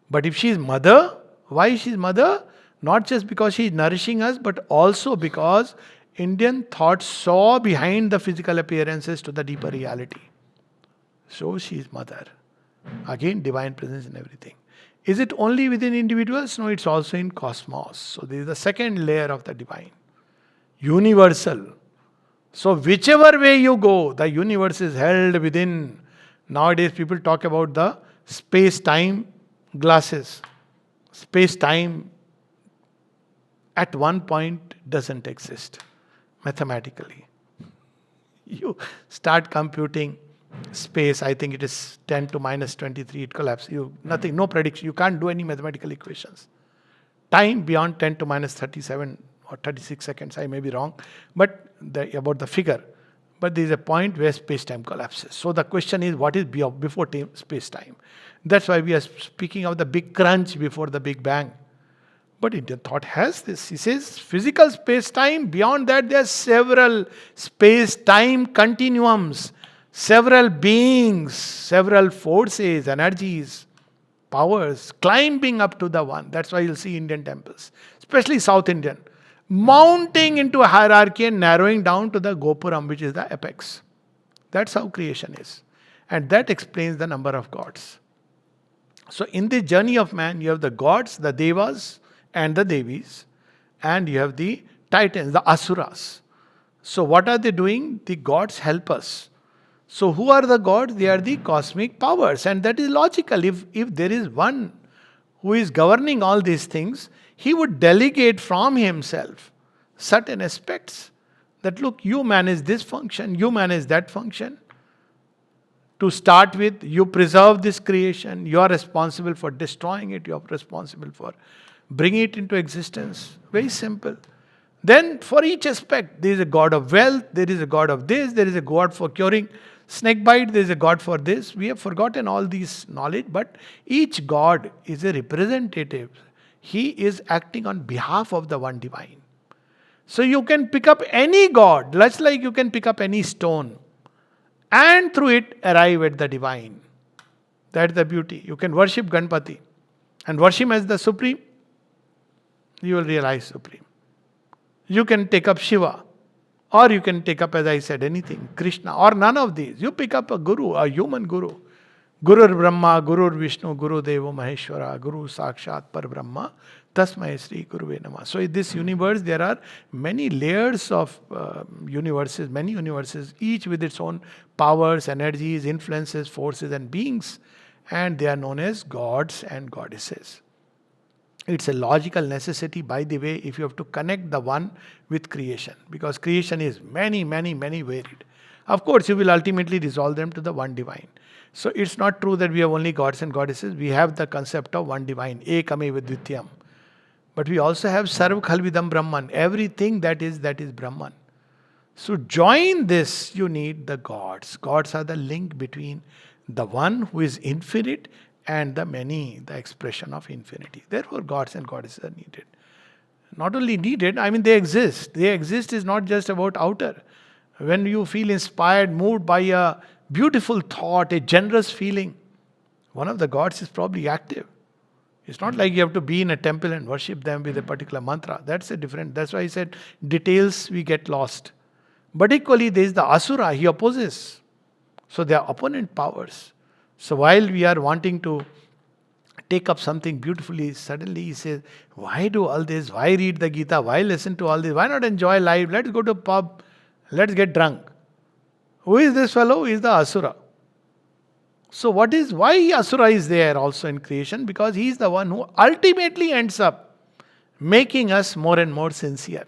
But if she is mother, why she is mother? Not just because she is nourishing us, but also because Indian thought saw behind the physical appearances to the deeper reality. So she is mother. Again, divine presence in everything. Is it only within individuals? No, it's also in cosmos. So this is the second layer of the divine. Universal. So whichever way you go, the universe is held within. Nowadays people talk about the space-time glasses. Space-time at one point doesn't exist mathematically. You start computing space, I think it is 10 to minus 23, it collapses. Nothing, no prediction. You can't do any mathematical equations. Time beyond 10 to minus 37 or 36 seconds, I may be wrong, but about the figure. But there is a point where space-time collapses. So the question is, what is before space-time? That's why we are speaking of the big crunch before the Big Bang. But Indian thought has this. He says physical space-time, beyond that there are several space-time continuums, several beings, several forces, energies, powers climbing up to the one. That's why you'll see Indian temples, especially South Indian, mounting into a hierarchy and narrowing down to the Gopuram, which is the apex. That's how creation is. And that explains the number of gods. So in the journey of man, you have the gods, the devas, and the devis, and you have the titans, the asuras. So what are they doing? The gods help us. So who are the gods? They are the cosmic powers, and that is logical. If there is one who is governing all these things, he would delegate from himself certain aspects. That look, you manage this function, you manage that function. To start with, you preserve this creation, you are responsible for destroying it, you are responsible for bringing it into existence. Very simple. Then for each aspect, there is a god of wealth, there is a god of this, there is a god for curing snake bite, there is a god for this. We have forgotten all these knowledge, but each god is a representative. He is acting on behalf of the one divine. So you can pick up any god, just like you can pick up any stone, and through it arrive at the divine. That's the beauty. You can worship Ganpati and worship him as the supreme. You will realize supreme. You can take up Shiva, or you can take up, as I said, anything, Krishna, or none of these. You pick up a guru, a human guru. Gurur Brahma, Gurur Vishnu, Guru Devo Maheshwara, Guru Sakshat Par Brahma, Tasmai Sri Guruve Namah. So in this universe, there are many layers of universes, many universes, each with its own powers, energies, influences, forces, and beings. And they are known as gods and goddesses. It's a logical necessity, by the way, if you have to connect the one with creation, because creation is many, many, many varied. Of course, you will ultimately resolve them to the one divine. So it's not true that we have only gods and goddesses. We have the concept of one divine, Ekame Vidvityam. But we also have Sarva Khalvidam Brahman, everything that is Brahman. So join this, you need the gods. Gods are the link between the one who is infinite and the many, the expression of infinity. Therefore, gods and goddesses are needed. Not only needed, I mean they exist. They exist is not just about outer. When you feel inspired, moved by a beautiful thought, a generous feeling, one of the gods is probably active. It's not like you have to be in a temple and worship them with a particular mantra. That's why I said details we get lost. But equally, there is the asura, he opposes. So they are opponent powers. So while we are wanting to take up something beautifully, suddenly he says, why do all this? Why read the Gita? Why listen to all this? Why not enjoy life? Let's go to a pub. Let's get drunk. Who is this fellow? He is the Asura. So why Asura is there also in creation? Because he is the one who ultimately ends up making us more and more sincere.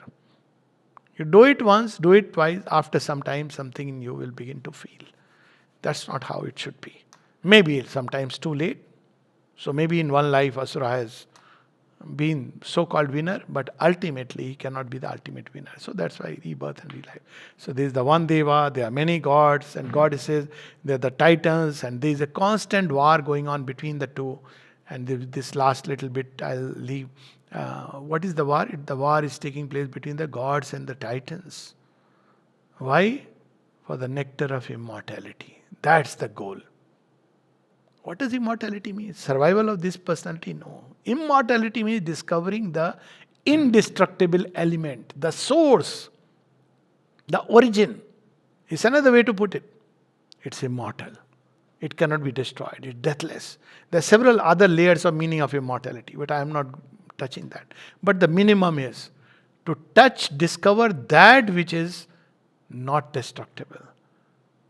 You do it once, do it twice, after some time something in you will begin to feel. That's not how it should be. Maybe sometimes too late. So maybe in one life Asura has been so-called winner, but ultimately he cannot be the ultimate winner. So that's why rebirth and relife. So there is the one Deva, there are many gods and goddesses, there are the titans, and there is a constant war going on between the two. And this last little bit I'll leave. What is the war? The war is taking place between the gods and the titans. Why? For the nectar of immortality. That's the goal. What does immortality mean? Survival of this personality? No. Immortality means discovering the indestructible element, the source, the origin. It's another way to put it. It's immortal. It cannot be destroyed. It's deathless. There are several other layers of meaning of immortality, but I am not touching that. But the minimum is to discover that which is not destructible,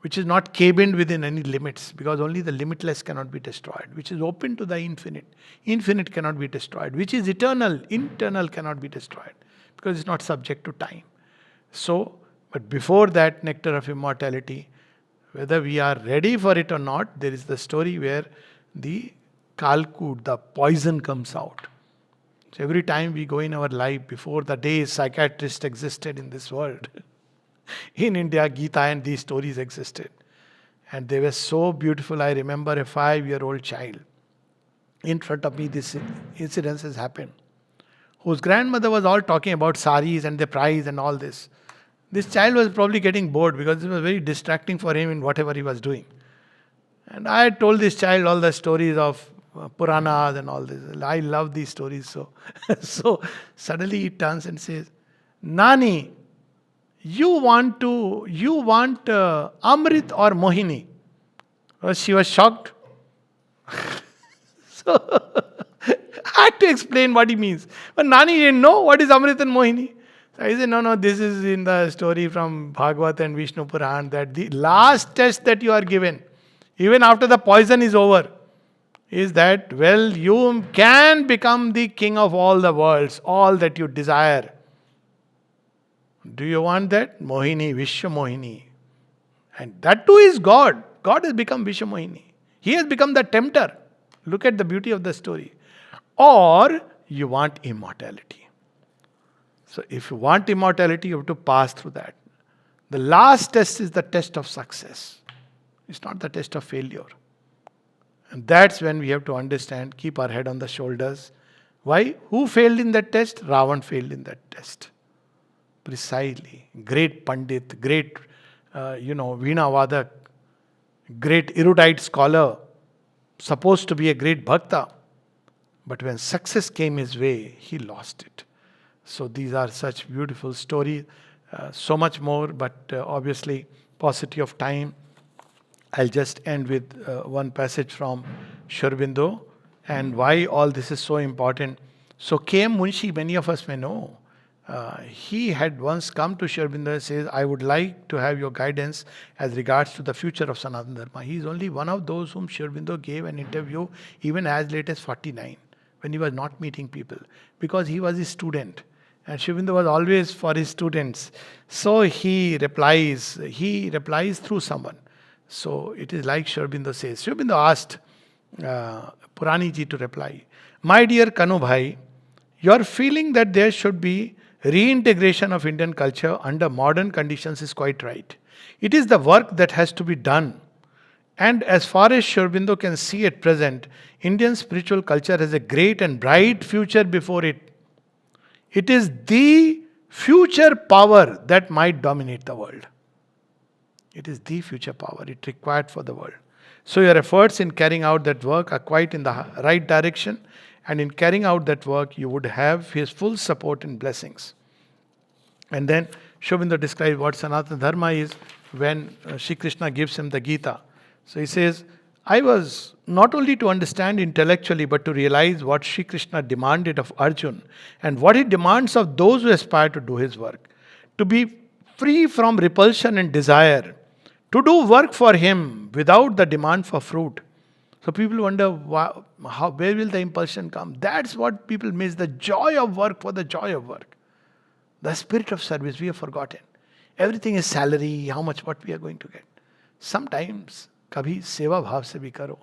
which is not cabined within any limits, because only the limitless cannot be destroyed, which is open to the infinite. Infinite cannot be destroyed, which is eternal. Internal cannot be destroyed, because it's not subject to time. So, But before that nectar of immortality, whether we are ready for it or not, there is the story where the kalkut, the poison comes out. So every time we go in our life, before the days psychiatrists existed in this world, in India, Gita and these stories existed. And they were so beautiful. I remember a 5-year-old child. In front of me, this incident has happened. Whose grandmother was all talking about saris and the price and all this. This child was probably getting bored because it was very distracting for him in whatever he was doing. And I had told this child all the stories of Puranas and all this. I love these stories. So, so suddenly he turns and says, Nani, you want Amrit or Mohini? Well, she was shocked. So I had to explain what he means. But Nani didn't know what is Amrit and Mohini. So I said, no, this is in the story from Bhagavad and Vishnu Puran that the last test that you are given, even after the poison is over, is that, well, you can become the king of all the worlds, all that you desire. Do you want that? Mohini, Vishwa Mohini. And that too is God. God has become Vishwa Mohini. He has become the tempter. Look at the beauty of the story. Or you want immortality. So if you want immortality, you have to pass through that. The last test is the test of success. It's not the test of failure. And that's when we have to understand, keep our head on the shoulders. Why? Who failed in that test? Ravan failed in that test. Precisely. Great Pandit, great, Veena Vadak, great erudite scholar, supposed to be a great bhakta. But when success came his way, he lost it. So these are such beautiful stories. So much more, but obviously, paucity of time. I'll just end with one passage from Sri Aurobindo and why all this is so important. So K.M. Munshi, many of us may know, he had once come to Sri Aurobindo and says, I would like to have your guidance as regards to the future of Sanatan Dharma. He is only one of those whom Sri Aurobindo gave an interview even as late as 49, when he was not meeting people, because he was his student. And Sri Aurobindo was always for his students. So he replies through someone. So it is like Sri Aurobindo says. Sri Aurobindo asked Purani ji to reply, my dear Kanu Bhai, your feeling that there should be reintegration of Indian culture under modern conditions is quite right. It is the work that has to be done. And as far as Sri Aurobindo can see at present, Indian spiritual culture has a great and bright future before it. It is the future power that might dominate the world. It is the future power it required for the world. So your efforts in carrying out that work are quite in the right direction, and in carrying out that work you would have his full support and blessings. And then Sri Aurobindo describes what Sanatan Dharma is when Sri Krishna gives him the Gita. So he says, I was not only to understand intellectually but to realize what Sri Krishna demanded of Arjun and what he demands of those who aspire to do his work. To be free from repulsion and desire. To do work for him without the demand for fruit. So people wonder, where will the impulsion come? That's what people miss, the joy of work for the joy of work. The spirit of service, we have forgotten. Everything is salary, how much, what we are going to get. Sometimes, kabhi seva bhav se bhi karo.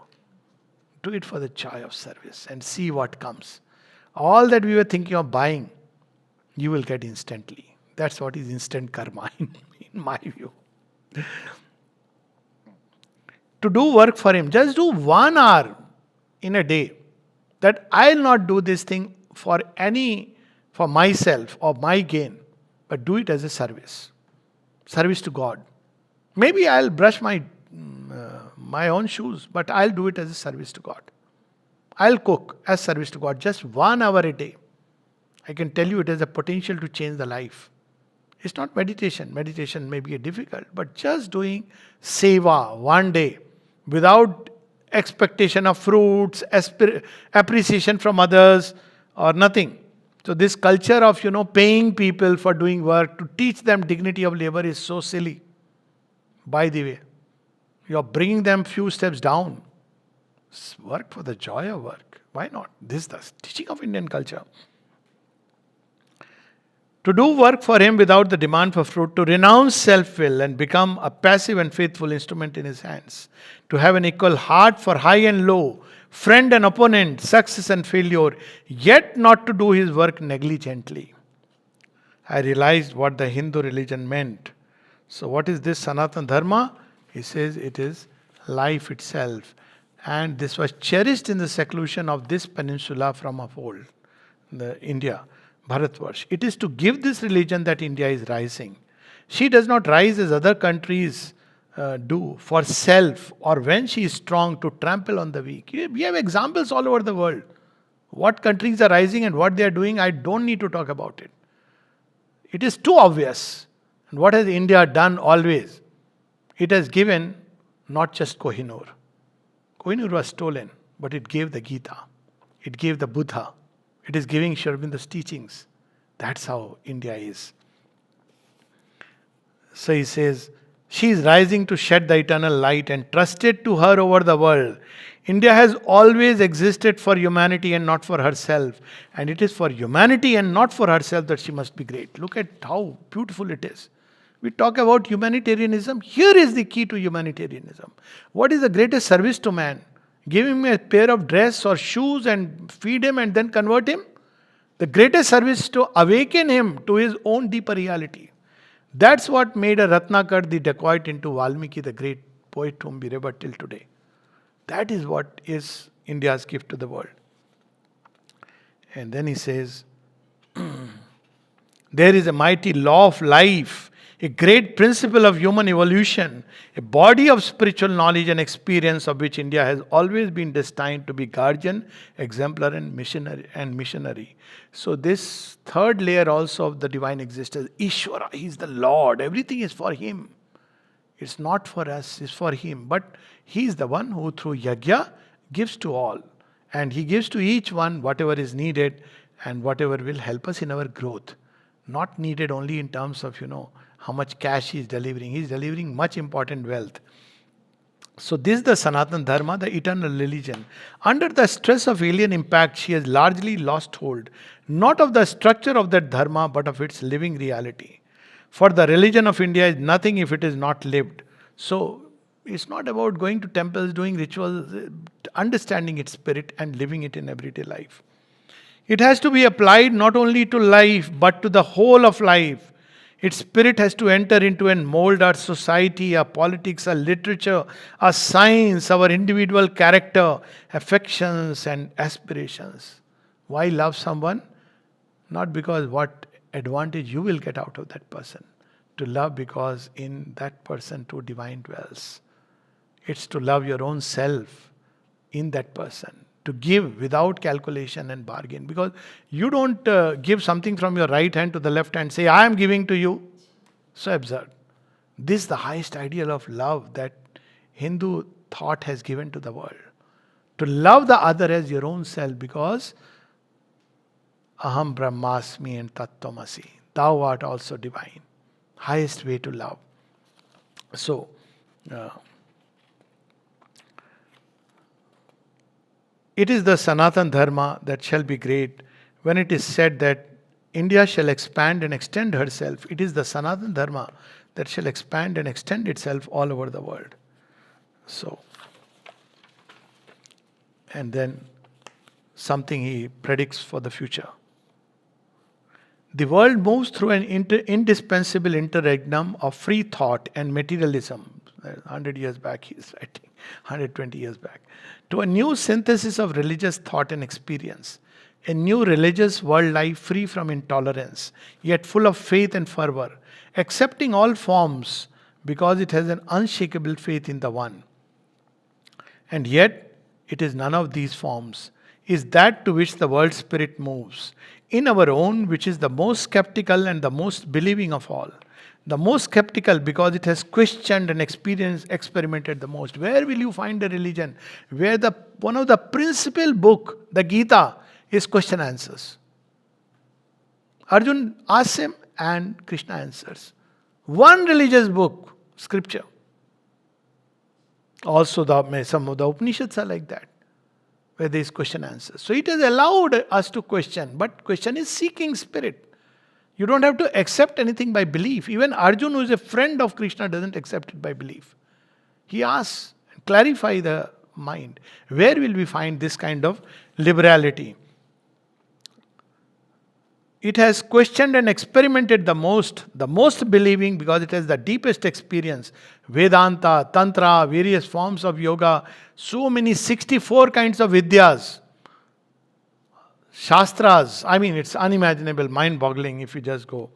Do it for the joy of service and see what comes. All that we were thinking of buying, you will get instantly. That's what is instant karma in my view. To do work for him, just do 1 hour in a day. That I'll not do this thing for myself or my gain, but do it as a service. Service to God. Maybe I'll brush my own shoes, but I'll do it as a service to God. I'll cook as service to God, just 1 hour a day. I can tell you it has a potential to change the life. It's not meditation. Meditation may be difficult, but just doing seva 1 day without expectation of fruits, appreciation from others or nothing. So this culture of, paying people for doing work to teach them dignity of labor is so silly. By the way, you're bringing them few steps down. Work for the joy of work. Why not? This is the teaching of Indian culture. To do work for him without the demand for fruit, to renounce self will and become a passive and faithful instrument in his hands, to have an equal heart for high and low, friend and opponent, success and failure, yet not to do his work negligently. I realized what the Hindu religion meant. So, what is this Sanatan Dharma? He says it is life itself. And this was cherished in the seclusion of this peninsula from of old, the India, Bharatvarsh. It is to give this religion that India is rising. She does not rise as other countries do for self or when she is strong to trample on the weak. We have examples all over the world. What countries are rising and what they are doing, I don't need to talk about it. It is too obvious. And what has India done always? It has given not just Kohinoor. Kohinoor was stolen, but it gave the Gita. It gave the Buddha. It is giving Sri Aurobindo's teachings. That's how India is. So he says, she is rising to shed the eternal light and trusted to her over the world. India has always existed for humanity and not for herself. And it is for humanity and not for herself that she must be great. Look at how beautiful it is. We talk about humanitarianism. Here is the key to humanitarianism. What is the greatest service to man? Give him a pair of dress or shoes and feed him and then convert him? The greatest service to awaken him to his own deeper reality. That's what made a Ratnakar the dacoit into Valmiki, the great poet whom we revere till today. That is what is India's gift to the world. And then he says, there is a mighty law of life, a great principle of human evolution, a body of spiritual knowledge and experience of which India has always been destined to be guardian, exemplar and missionary. So this third layer also of the divine existence, Ishvara, he is the Lord, everything is for him. It's not for us, it's for him. But he is the one who through Yagya gives to all. And he gives to each one whatever is needed and whatever will help us in our growth. Not needed only in terms of, how much cash he is delivering. He is delivering much important wealth. So this is the Sanatan Dharma, the eternal religion. Under the stress of alien impact, she has largely lost hold, not of the structure of that Dharma, but of its living reality. For the religion of India is nothing if it is not lived. So it's not about going to temples, doing rituals, understanding its spirit and living it in everyday life. It has to be applied not only to life, but to the whole of life. Its spirit has to enter into and mold our society, our politics, our literature, our science, our individual character, affections and aspirations. Why love someone? Not because what advantage you will get out of that person. To love because in that person too divine dwells. It's to love your own self in that person. To give without calculation and bargain. Because you don't give something from your right hand to the left hand, say, I am giving to you. So absurd. This is the highest ideal of love that Hindu thought has given to the world. To love the other as your own self because Aham Brahmasmi and Tattvamasi. Thou art also divine. Highest way to love. So, it is the Sanatan Dharma that shall be great when it is said that India shall expand and extend herself. It is the Sanatan Dharma that shall expand and extend itself all over the world. So, and then something he predicts for the future. The world moves through an indispensable interregnum of free thought and materialism. 100 years back, he is writing, 120 years back, to a new synthesis of religious thought and experience, a new religious world life free from intolerance, yet full of faith and fervor, accepting all forms because it has an unshakable faith in the one. And yet, it is none of these forms, is that to which the world spirit moves, in our own, which is the most skeptical and the most believing of all. The most skeptical because it has questioned and experimented the most. Where will you find a religion where one of the principal book, the Gita, is question answers? Arjun asks him and Krishna answers. One religious book, scripture. Also some of the Upanishads are like that, where there is question answers. So it has allowed us to question, but question is seeking spirit. You don't have to accept anything by belief. Even Arjun, who is a friend of Krishna, doesn't accept it by belief. He asks, clarify the mind. Where will we find this kind of liberality? It has questioned and experimented the most believing because it has the deepest experience. Vedanta, Tantra, various forms of yoga, so many 64 kinds of vidyas, Shastras. I mean, it's unimaginable, mind-boggling if you just go.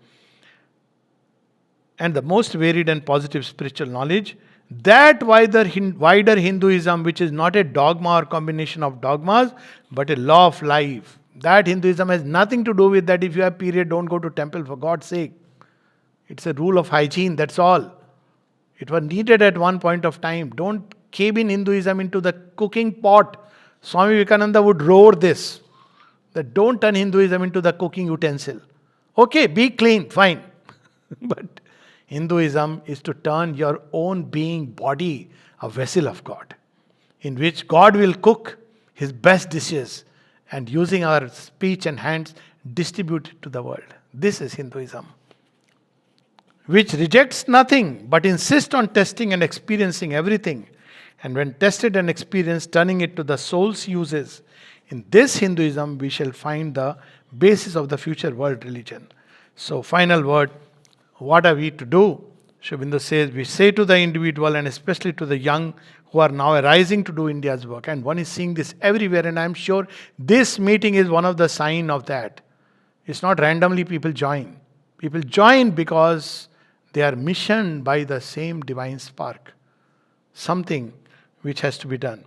And the most varied and positive spiritual knowledge. That wider Hinduism, which is not a dogma or combination of dogmas, but a law of life. That Hinduism has nothing to do with that if you have period, don't go to temple for God's sake. It's a rule of hygiene, that's all. It was needed at one point of time. Don't cabin Hinduism into the cooking pot. Swami Vivekananda would roar this, that don't turn Hinduism into the cooking utensil. Okay, be clean, fine. But Hinduism is to turn your own being, body, a vessel of God, in which God will cook His best dishes and using our speech and hands distribute it to the world. This is Hinduism, which rejects nothing but insists on testing and experiencing everything. And when tested and experienced, turning it to the soul's uses. In this Hinduism, we shall find the basis of the future world religion. So, final word, what are we to do? Sri Aurobindo says, we say to the individual and especially to the young who are now arising to do India's work. And one is seeing this everywhere, and I am sure this meeting is one of the sign of that. It's not randomly people join. People join because they are missioned by the same divine spark. Something which has to be done.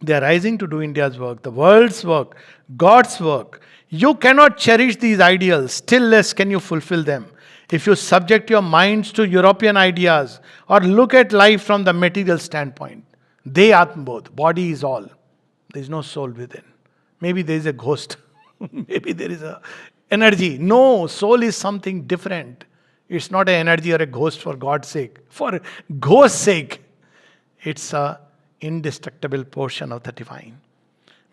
They are rising to do India's work, the world's work, God's work. You cannot cherish these ideals, still less can you fulfill them. If you subject your minds to European ideas or look at life from the material standpoint, they Atmabodh, body is all. There is no soul within. Maybe there is a ghost. Maybe there is a energy. No, soul is something different. It's not an energy or a ghost for God's sake. For ghost's sake, it's a indestructible portion of the divine.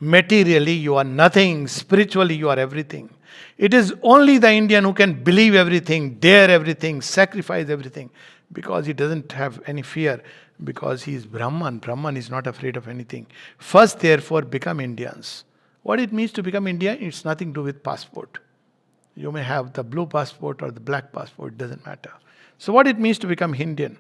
Materially, you are nothing. Spiritually, you are everything. It is only the Indian who can believe everything, dare everything, sacrifice everything, because he doesn't have any fear, because he is Brahman. Brahman is not afraid of anything. First, therefore, become Indians. What it means to become Indian, it's nothing to do with passport. You may have the blue passport or the black passport, it doesn't matter. So what it means to become Indian?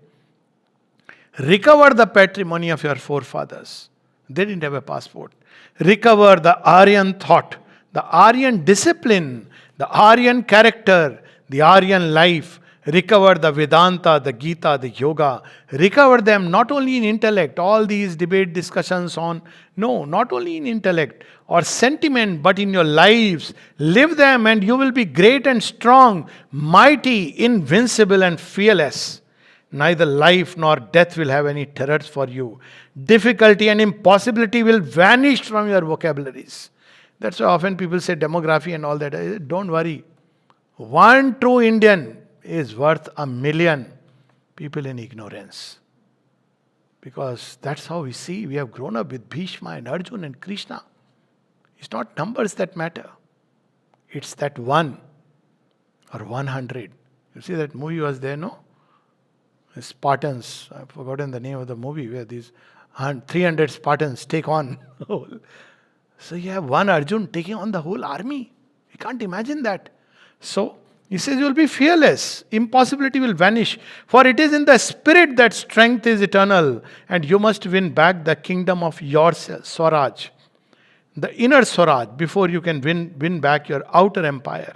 Recover the patrimony of your forefathers. They didn't have a passport. Recover the Aryan thought, the Aryan discipline, the Aryan character, the Aryan life. Recover the Vedanta, the Gita, the Yoga. Recover them not only in intellect, all these debate discussions on, no, not only in intellect or sentiment, but in your lives. Live them and you will be great and strong, mighty, invincible and fearless. Neither life nor death will have any terrors for you. Difficulty and impossibility will vanish from your vocabularies. That's why often people say demography and all that. Don't worry. One true Indian is worth 1,000,000 people in ignorance. Because that's how we see. We have grown up with Bhishma and Arjuna and Krishna. It's not numbers that matter. It's that 1 or 100. You see that movie was there, no? The Spartans, I've forgotten the name of the movie, where these 300 Spartans take on. So you have one Arjun taking on the whole army. You can't imagine that. So he says you will be fearless. Impossibility will vanish. For it is in the spirit that strength is eternal. And you must win back the kingdom of yourself, Swaraj. The inner Swaraj, before you can win back your outer empire.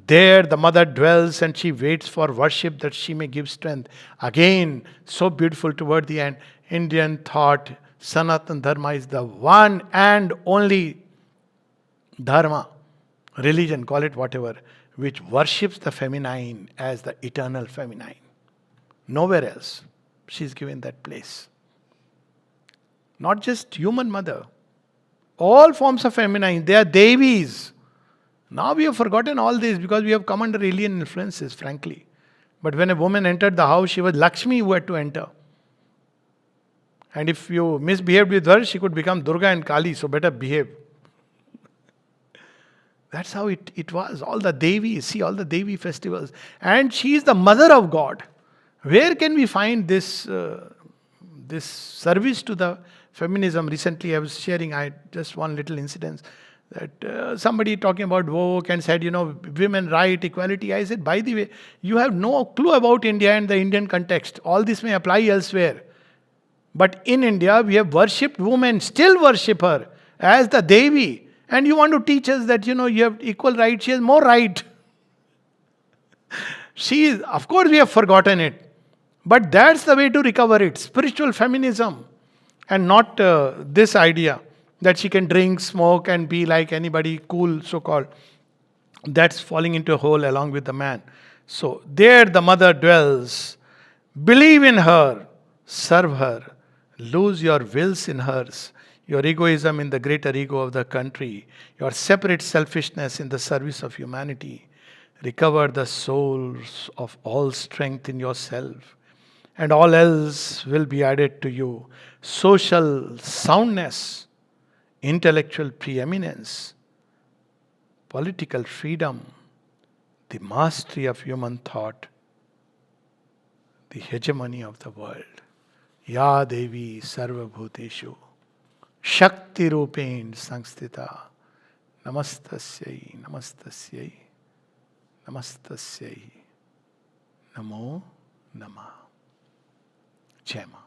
There the mother dwells and she waits for worship that she may give strength. Again, so beautiful toward the end. Indian thought, Sanatan Dharma is the one and only Dharma, religion, call it whatever, which worships the feminine as the eternal feminine. Nowhere else she is given that place. Not just human mother. All forms of feminine, they are Devis. Now we have forgotten all this because we have come under alien influences, frankly. But when a woman entered the house, she was Lakshmi who had to enter. And if you misbehaved with her, she could become Durga and Kali, so better behave. That's how it was. All the Devi, see all the Devi festivals. And she is the mother of God. Where can we find this service to the feminism? Recently I was sharing, I just one little incident, that somebody talking about woke and said, women right, equality. I said, by the way, you have no clue about India and the Indian context. All this may apply elsewhere. But in India, we have worshipped women, still worship her as the Devi. And you want to teach us that, you have equal right, she has more right. She is, of course, we have forgotten it. But that's the way to recover it. Spiritual feminism. And not this idea that she can drink, smoke, and be like anybody cool, so called. That's falling into a hole along with the man. So, there the mother dwells. Believe in her. Serve her. Lose your wills in hers. Your egoism in the greater ego of the country. Your separate selfishness in the service of humanity. Recover the source of all strength in yourself. And all else will be added to you. Social soundness, intellectual preeminence, political freedom, the mastery of human thought, the hegemony of the world. Ya Devi Sarva Bhuteshu Shakti Rupen Samstita Namastasyai Namastasyai Namastasyai Namo Namah. Jai Ma.